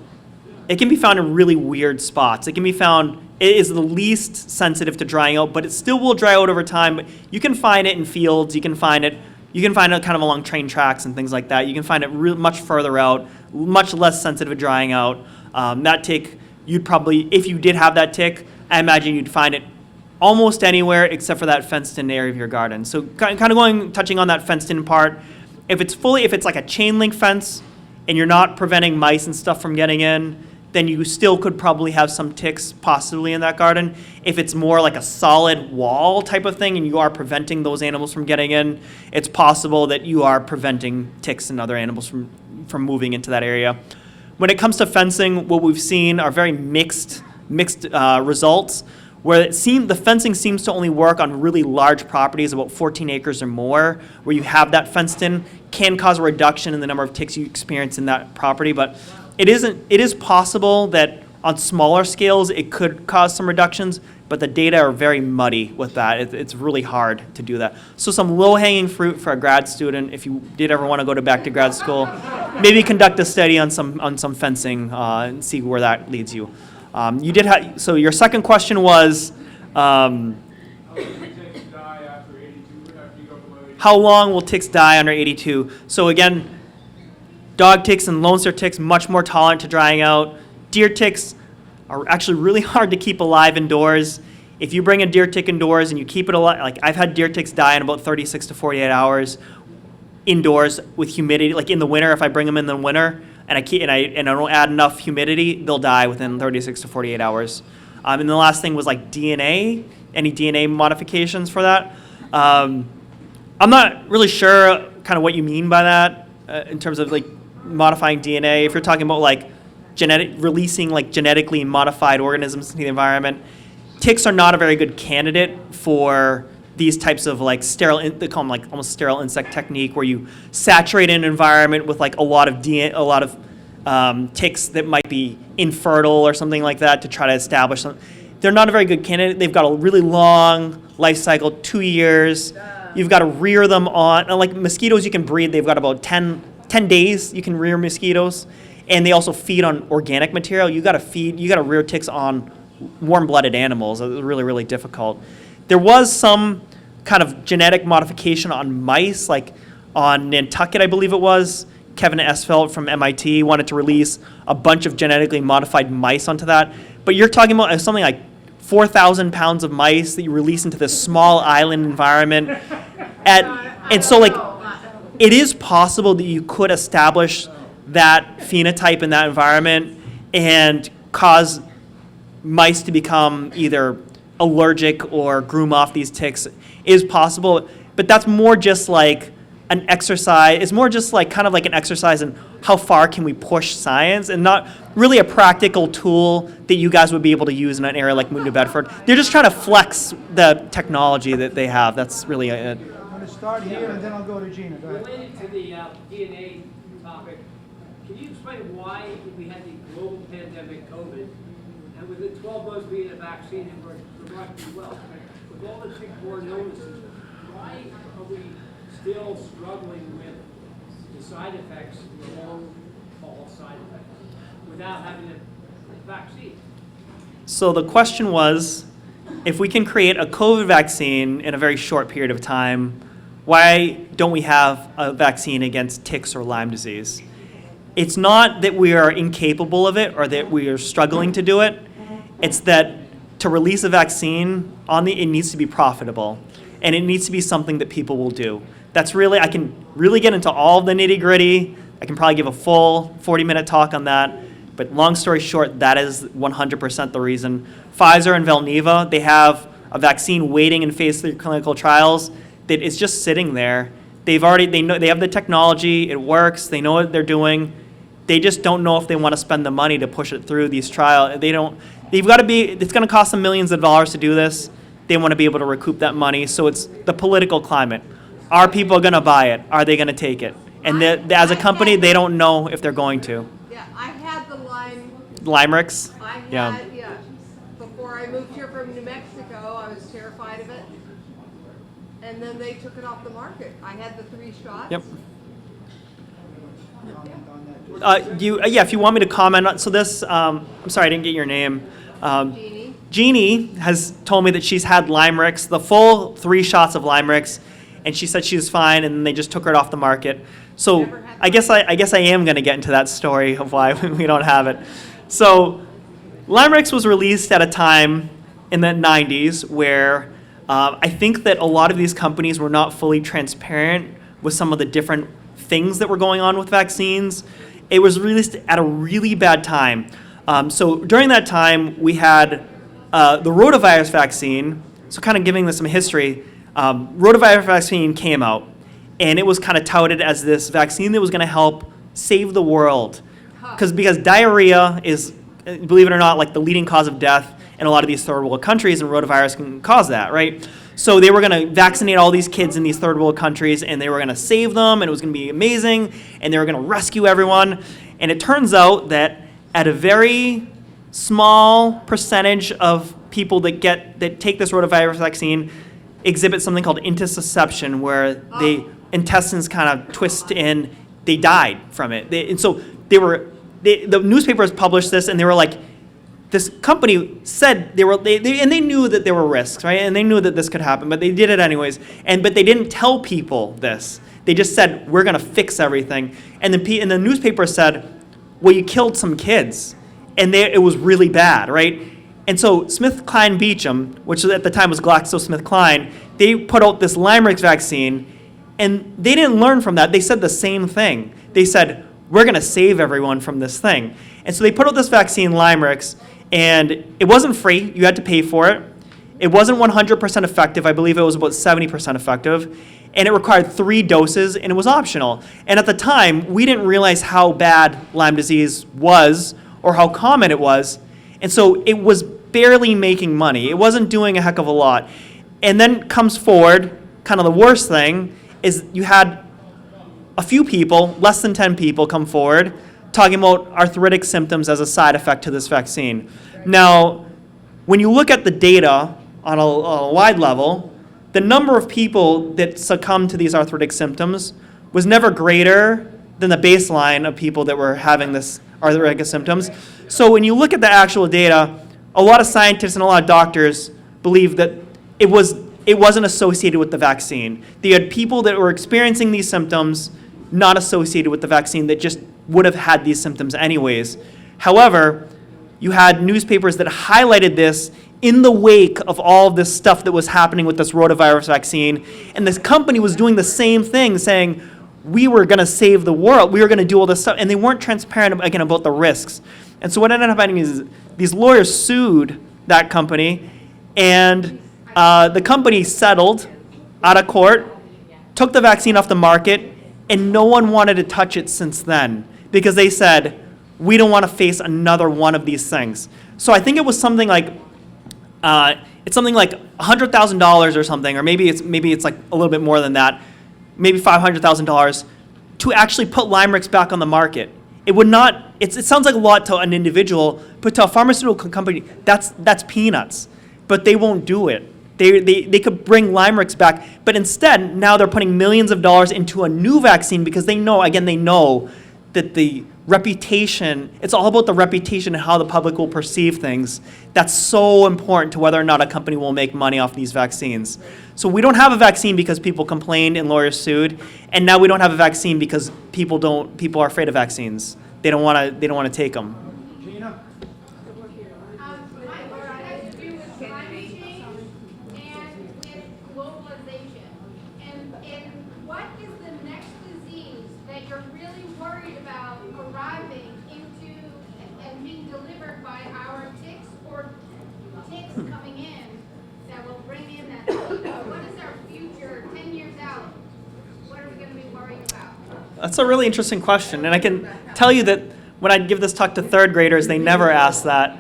it can be found in really weird spots. It is the least sensitive to drying out, but it still will dry out over time. But you can find it in fields. You can find it kind of along train tracks and things like that. You can find it much further out, much less sensitive to drying out. That tick, you'd probably, if you did have that tick, I imagine you'd find it almost anywhere except for that fenced-in area of your garden. So kind of touching on that fenced-in part, if it's like a chain link fence and you're not preventing mice and stuff from getting in, then you still could probably have some ticks possibly in that garden. If it's more like a solid wall type of thing and you are preventing those animals from getting in, it's possible that you are preventing ticks and other animals from moving into that area. When it comes to fencing, what we've seen are very mixed results, where the fencing seems to only work on really large properties, about 14 acres or more, where you have that fenced in, can cause a reduction in the number of ticks you experience in that property, but it is possible that on smaller scales it could cause some reductions, but the data are very muddy with that. It's really hard to do that. So some low-hanging fruit for a grad student, if you did ever want to go back to grad school, maybe conduct a study on some fencing and see where that leads you. So your second question was, how long will ticks die under 82? So again, dog ticks and Lone Star ticks, much more tolerant to drying out. Deer ticks are actually really hard to keep alive indoors. If you bring a deer tick indoors and you keep it alive, like I've had deer ticks die in about 36 to 48 hours indoors with humidity. Like in the winter, if I bring them in the winter and I don't add enough humidity, they'll die within 36 to 48 hours. And the last thing was like DNA, any DNA modifications for that. I'm not really sure kind of what you mean by that in terms of like modifying DNA. If you're talking about like releasing like genetically modified organisms into the environment, ticks are not a very good candidate for these types of like they call them like almost sterile insect technique, where you saturate an environment with like a lot of ticks that might be infertile or something like that to try to establish them. They're not a very good candidate. They've got a really long life cycle, 2 years. You've got to rear them on, like mosquitoes you can breed, they've got about 10 days you can rear mosquitoes, and they also feed on organic material. You got to rear ticks on warm-blooded animals. It's really, really difficult. There was some kind of genetic modification on mice, like on Nantucket, I believe it was. Kevin Esfeld from MIT wanted to release a bunch of genetically modified mice onto that. But you're talking about something like 4,000 pounds of mice that you release into this small island environment. And so like, it is possible that you could establish that phenotype in that environment and cause mice to become either allergic or groom off these ticks. Is possible, but that's more just like an exercise. It's more just like kind of like an exercise in how far can we push science, and not really a practical tool that you guys would be able to use in an area like New Bedford. They're just trying to flex the technology that they have. That's really it. I'm going to start here and then I'll go to Gina. Go ahead. Related to the DNA topic, can you explain why we had the global pandemic, COVID, and within 12 months we had a vaccine and we're remarkably well? With all the tick-borne illnesses, why are we still struggling with the side effects, the long-haul side effects, without having a vaccine? So the question was, if we can create a COVID vaccine in a very short period of time, why don't we have a vaccine against ticks or Lyme disease? It's not that we are incapable of it or that we are struggling to do it. It's that to release a vaccine it needs to be profitable, and it needs to be something that people will do. That's really, I can really get into all the nitty gritty. I can probably give a full 40-minute talk on that. But long story short, that is 100% the reason. Pfizer and Valneva, they have a vaccine waiting in phase 3 clinical trials that is just sitting there. They know they have the technology, it works, they know what they're doing. They just don't know if they want to spend the money to push it through these trials. It's going to cost them millions of dollars to do this. They want to be able to recoup that money. So it's the political climate. Are people going to buy it? Are they going to take it? And as a company, they don't know if they're going to. Yeah, I had the Limericks? yeah. Before I moved here from New Mexico, I was terrified of it. And then they took it off the market. I had the 3 shots. Yep. If you want me to comment on, so this, I'm sorry, I didn't get your name. Jeannie. Jeannie has told me that she's had Limericks, the full 3 shots of Limericks, and she said she was fine, and they just took her off the market. So I guess I am going to get into that story of why we don't have it. So Limericks was released at a time in the 90s where I think that a lot of these companies were not fully transparent with some of the different things that were going on with vaccines. It was released at a really bad time. So during that time, we had the rotavirus vaccine. So kind of giving this some history, rotavirus vaccine came out, and it was kind of touted as this vaccine that was going to help save the world. Because diarrhea is, believe it or not, like the leading cause of death in a lot of these third world countries, and rotavirus can cause that, right? So they were going to vaccinate all these kids in these third world countries, and they were going to save them, and it was going to be amazing, and they were going to rescue everyone. And it turns out that at a very small percentage of people that take this rotavirus vaccine exhibit something called intussusception, where the intestines kind of twist in, they died from it. The newspapers published this, and they were like, this company said they knew that there were risks, right? And they knew that this could happen, but they did it anyways. But they didn't tell people this. They just said, we're going to fix everything. And the newspaper said, well, you killed some kids. And it was really bad, right? And so SmithKline Beecham, which at the time was GlaxoSmithKline, they put out this Limericks vaccine, and they didn't learn from that. They said the same thing. They said, we're going to save everyone from this thing. And so they put out this vaccine, Limericks, and it wasn't free. You had to pay for it. It wasn't 100% effective. I believe it was about 70% effective. And it required 3 doses, and it was optional. And at the time, we didn't realize how bad Lyme disease was or how common it was. And so it was barely making money. It wasn't doing a heck of a lot. And then comes forward, kind of the worst thing, is you had a few people, less than 10 people, come forward talking about arthritic symptoms as a side effect to this vaccine. Now, when you look at the data on a wide level, the number of people that succumbed to these arthritic symptoms was never greater than the baseline of people that were having this arthritic symptoms. So when you look at the actual data, a lot of scientists and a lot of doctors believe that it wasn't associated with the vaccine. They had people that were experiencing these symptoms not associated with the vaccine that just would have had these symptoms anyways. However, you had newspapers that highlighted this in the wake of all of this stuff that was happening with this rotavirus vaccine, and this company was doing the same thing, saying, we were going to save the world, we were going to do all this stuff, and they weren't transparent, again, about the risks. And so what ended up happening is these lawyers sued that company, and the company settled out of court, took the vaccine off the market, and no one wanted to touch it since then, because they said, we don't want to face another one of these things. So I think it was something like, it's something like $100,000 or something, or maybe it's like a little bit more than that, maybe $500,000 to actually put Limericks back on the market. It would not. It sounds like a lot to an individual, but to a pharmaceutical company, that's peanuts. But they won't do it. They could bring Limericks back, but instead now they're putting millions of dollars into a new vaccine because they know that the reputation, it's all about the reputation and how the public will perceive things. That's so important to whether or not a company will make money off these vaccines. So we don't have a vaccine because people complained and lawyers sued, and now we don't have a vaccine because people are afraid of vaccines. They don't want to take them. My work has to do with climate change and with globalization. And what is the next disease that you're really worried about arriving into and being delivered by our ticks or ticks coming in that will bring in that? What is our future 10 years out? What are we going to be worried about? That's a really interesting question, and I can tell you that when I give this talk to third graders, they never ask that.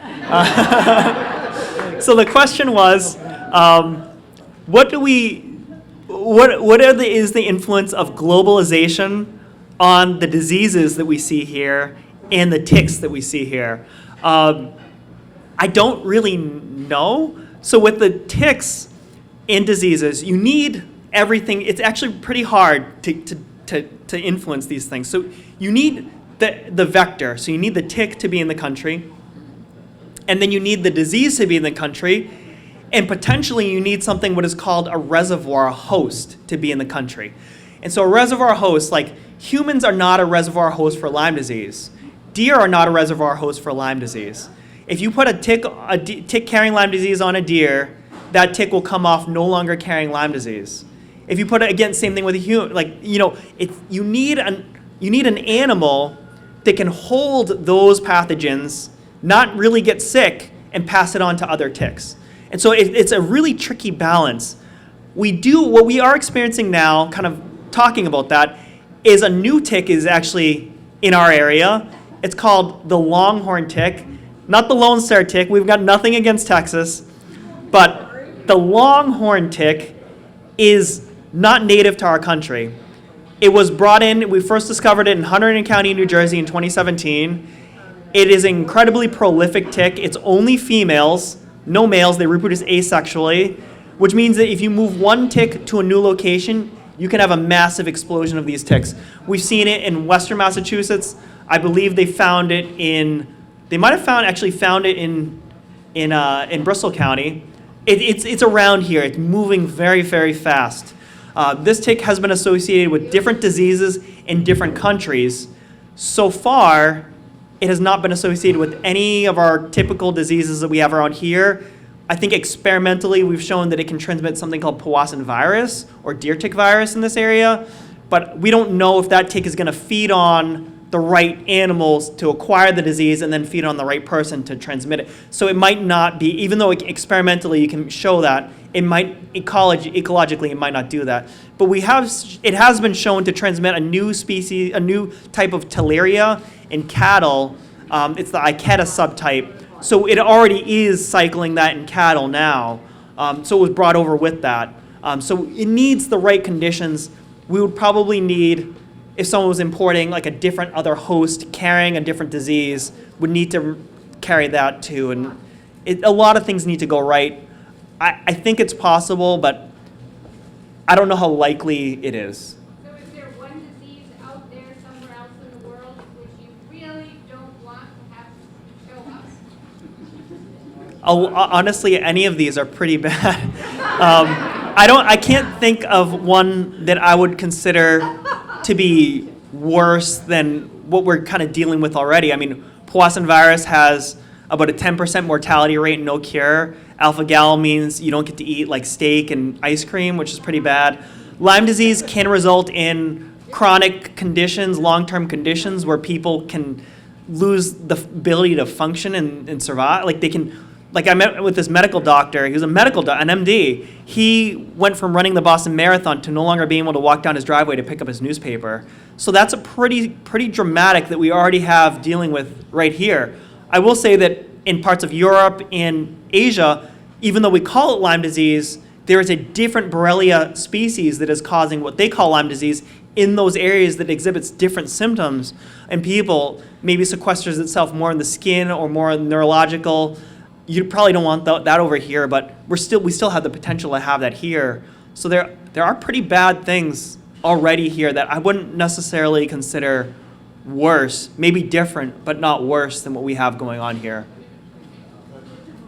So the question was, is the influence of globalization on the diseases that we see here and the ticks that we see here? I don't really know. So with the ticks and diseases, you need everything. It's actually pretty hard to influence these things. So you need the vector. So you need the tick to be in the country, and then you need the disease to be in the country, and potentially you need something what is called a reservoir host to be in the country. And so a reservoir host, like humans are not a reservoir host for Lyme disease. Deer are not a reservoir host for Lyme disease. If you put a tick carrying Lyme disease on a deer, that tick will come off no longer carrying Lyme disease. If you put it, again, same thing with a human, you need an animal that can hold those pathogens, not really get sick, and pass it on to other ticks. And so it's a really tricky balance. What we are experiencing now, kind of talking about that, is a new tick is actually in our area. It's called the longhorn tick, not the Lone Star tick. We've got nothing against Texas, but the longhorn tick is not native to our country. It was brought in, we first discovered it in Hunterdon County, New Jersey in 2017. It is an incredibly prolific tick. It's only females, no males. They reproduce asexually, which means that if you move one tick to a new location, you can have a massive explosion of these ticks. We've seen it in Western Massachusetts. I believe they found it they might have found it in Bristol County. It's around here. It's moving very, very fast. This tick has been associated with different diseases in different countries. So far, it has not been associated with any of our typical diseases that we have around here. I think experimentally we've shown that it can transmit something called Powassan virus or deer tick virus in this area, but we don't know if that tick is going to feed on the right animals to acquire the disease and then feed on the right person to transmit it. So it might not be, even though experimentally you can show that, it might ecologically it might not do that. But it has been shown to transmit a new species, a new type of tularemia in cattle. It's the Ikeda subtype. So it already is cycling that in cattle now. So it was brought over with that. So it needs the right conditions. We would probably need, if someone was importing like a different other host carrying a different disease, would need to carry that too. And a lot of things need to go right. I think it's possible, but I don't know how likely it is. So is there one disease out there somewhere else in the world which you really don't want to have show up? Honestly, any of these are pretty bad. I can't think of one that I would consider to be worse than what we're kind of dealing with already. I mean, Powassan virus has about a 10% mortality rate and no cure. Alpha-gal means you don't get to eat like steak and ice cream, which is pretty bad. Lyme disease can result in chronic conditions, long-term conditions where people can lose the ability to function and survive. I met with this medical doctor. He was an MD. He went from running the Boston Marathon to no longer being able to walk down his driveway to pick up his newspaper. So that's a pretty dramatic that we already have dealing with right here. I will say that in parts of Europe and Asia, even though we call it Lyme disease, there is a different Borrelia species that is causing what they call Lyme disease in those areas that exhibits different symptoms in people, maybe sequesters itself more in the skin or more neurological. You probably don't want that over here, but we still have the potential to have that here. So there are pretty bad things already here that I wouldn't necessarily consider worse, maybe different, but not worse than what we have going on here. The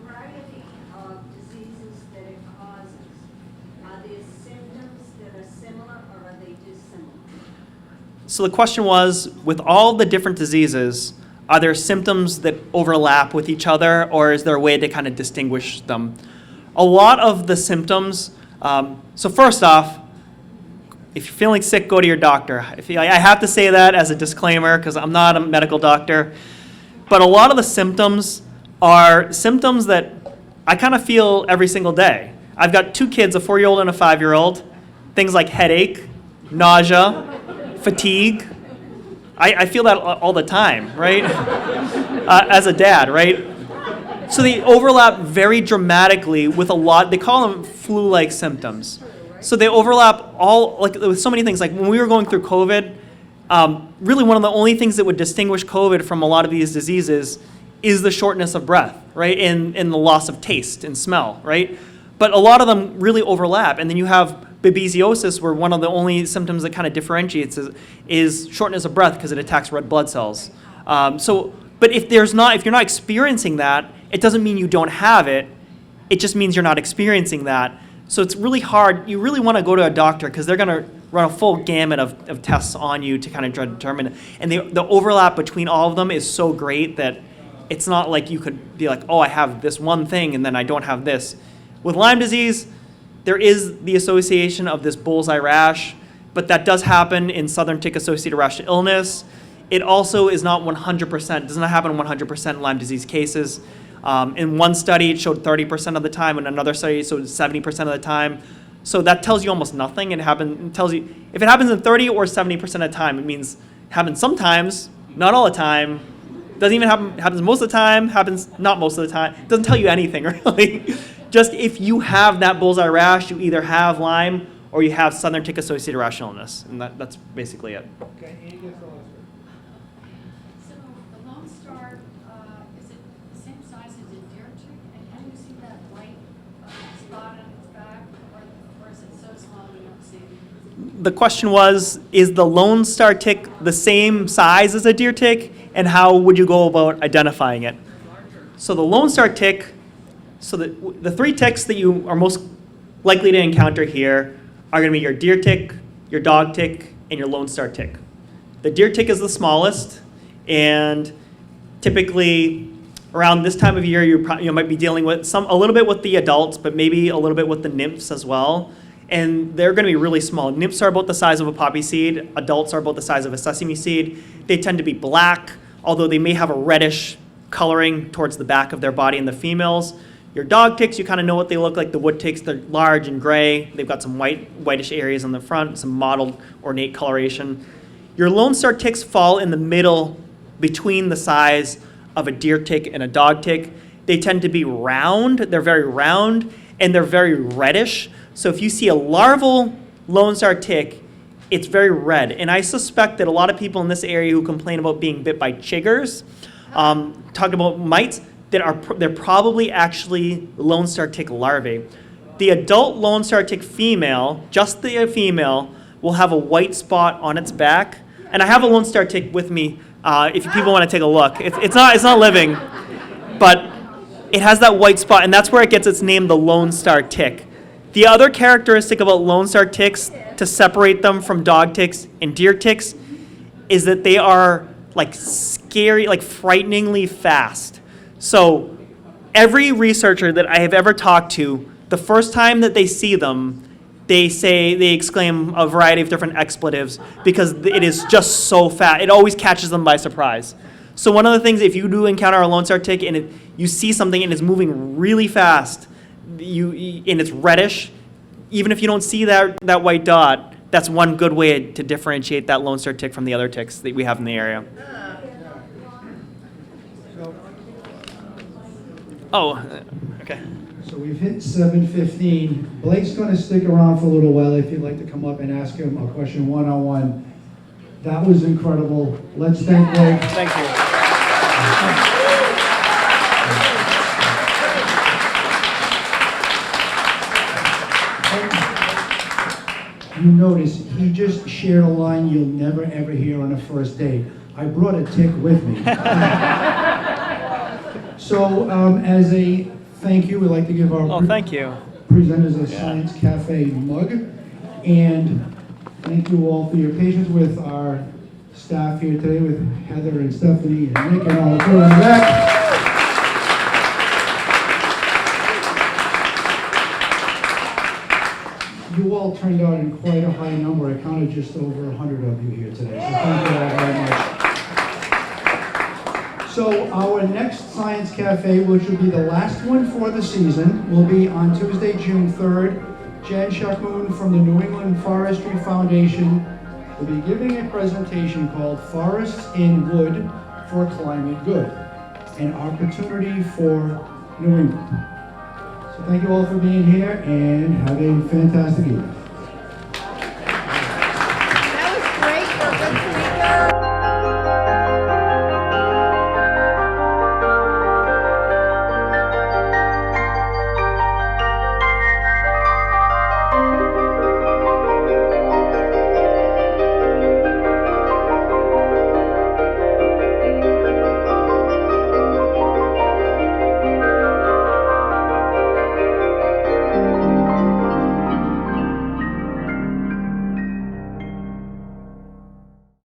variety of diseases that it causes, are there symptoms that are similar or are they dissimilar? So the question was, with all the different diseases, are there symptoms that overlap with each other, or is there a way to kind of distinguish them? A lot of the symptoms, so first off, if you're feeling sick, go to your doctor. I have to say that as a disclaimer because I'm not a medical doctor. But a lot of the symptoms are symptoms that I kind of feel every single day. I've got 2 kids, a 4-year-old and a 5-year-old. Things like headache, nausea, fatigue. I feel that all the time, right? As a dad, right? So they overlap very dramatically with a lot, they call them flu-like symptoms. So they overlap all, like with so many things. Like when we were going through COVID, really one of the only things that would distinguish COVID from a lot of these diseases is the shortness of breath, right? And the loss of taste and smell, right? But a lot of them really overlap. And then you have babesiosis, where one of the only symptoms that kind of differentiates is shortness of breath because it attacks red blood cells. But if you're not experiencing that, it doesn't mean you don't have it. It just means you're not experiencing that. So it's really hard. You really want to go to a doctor because they're going to run a full gamut of tests on you to kind of try to determine it. And the overlap between all of them is so great that it's not like you could be like, oh, I have this one thing and then I don't have this. With Lyme disease, there is the association of this bullseye rash, but that does happen in southern tick-associated rash illness. It also is not 100%, does not happen in 100% in Lyme disease cases. In one study, it showed 30% of the time. In another study, it showed 70% of the time. So that tells you almost nothing. It tells you if it happens in 30 or 70% of the time, it means it happens sometimes, not all the time. Doesn't even happen. Happens most of the time. Happens not most of the time. Doesn't tell you anything really. Just if you have that bullseye rash, you either have Lyme or you have southern tick-associated rash illness, and that's basically it. Okay, Andy gets the last word. So the Lone Star, is it the same size as a deer tick? And how do you see that white spot on its back? Or is it so small you don't see it? The question was, is the Lone Star tick the same size as a deer tick, and how would you go about identifying it? So the Lone Star tick, so the 3 ticks that you are most likely to encounter here are going to be your deer tick, your dog tick, and your Lone Star tick. The deer tick is the smallest, and typically around this time of year you might be dealing with a little bit with the adults, but maybe a little bit with the nymphs as well. And they're going to be really small. Nymphs are about the size of a poppy seed. Adults are about the size of a sesame seed. They tend to be black, although they may have a reddish coloring towards the back of their body in the females. Your dog ticks, you kind of know what they look like. The wood ticks, they're large and gray. They've got some whitish areas on the front, some mottled, ornate coloration. Your Lone Star ticks fall in the middle between the size of a deer tick and a dog tick. They tend to be round. They're very round, and they're very reddish. So if you see a larval Lone Star tick, it's very red. And I suspect that a lot of people in this area who complain about being bit by chiggers, talking about mites, they're probably actually Lone Star tick larvae. The adult Lone Star tick female, just the female, will have a white spot on its back. And I have a Lone Star tick with me if people want to take a look. It's not living, but it has that white spot, and that's where it gets its name, the Lone Star tick. The other characteristic about Lone Star ticks to separate them from dog ticks and deer ticks is that they are like scary, like frighteningly fast. So every researcher that I have ever talked to, the first time that they see them, they exclaim a variety of different expletives because it is just so fast. It always catches them by surprise. So one of the things, if you do encounter a Lone Star tick and you see something and it's moving really fast, and it's reddish, even if you don't see that white dot, that's one good way to differentiate that Lone Star tick from the other ticks that we have in the area. Oh, okay. So we've hit 7:15. Blake's going to stick around for a little while if you'd like to come up and ask him a question one-on-one. That was incredible. Let's thank Blake. Thank you. You notice he just shared a line you'll never ever hear on a first date. I brought a tick with me. So as a thank you, we'd like to give our Oh, thank you. presenters a Science Cafe mug. And thank you all for your patience with our staff here today, with Heather and Stephanie and Nick and all the crew in the back. You all turned out in quite a high number. I counted just over 100 of you here today. So thank you all very much. So our next Science Cafe, which will be the last one for the season, will be on Tuesday, June 3rd. Jen Shuckmoon from the New England Forestry Foundation will be giving a presentation called Forests in Wood for Climate Good, an opportunity for New England. So thank you all for being here and have a fantastic evening.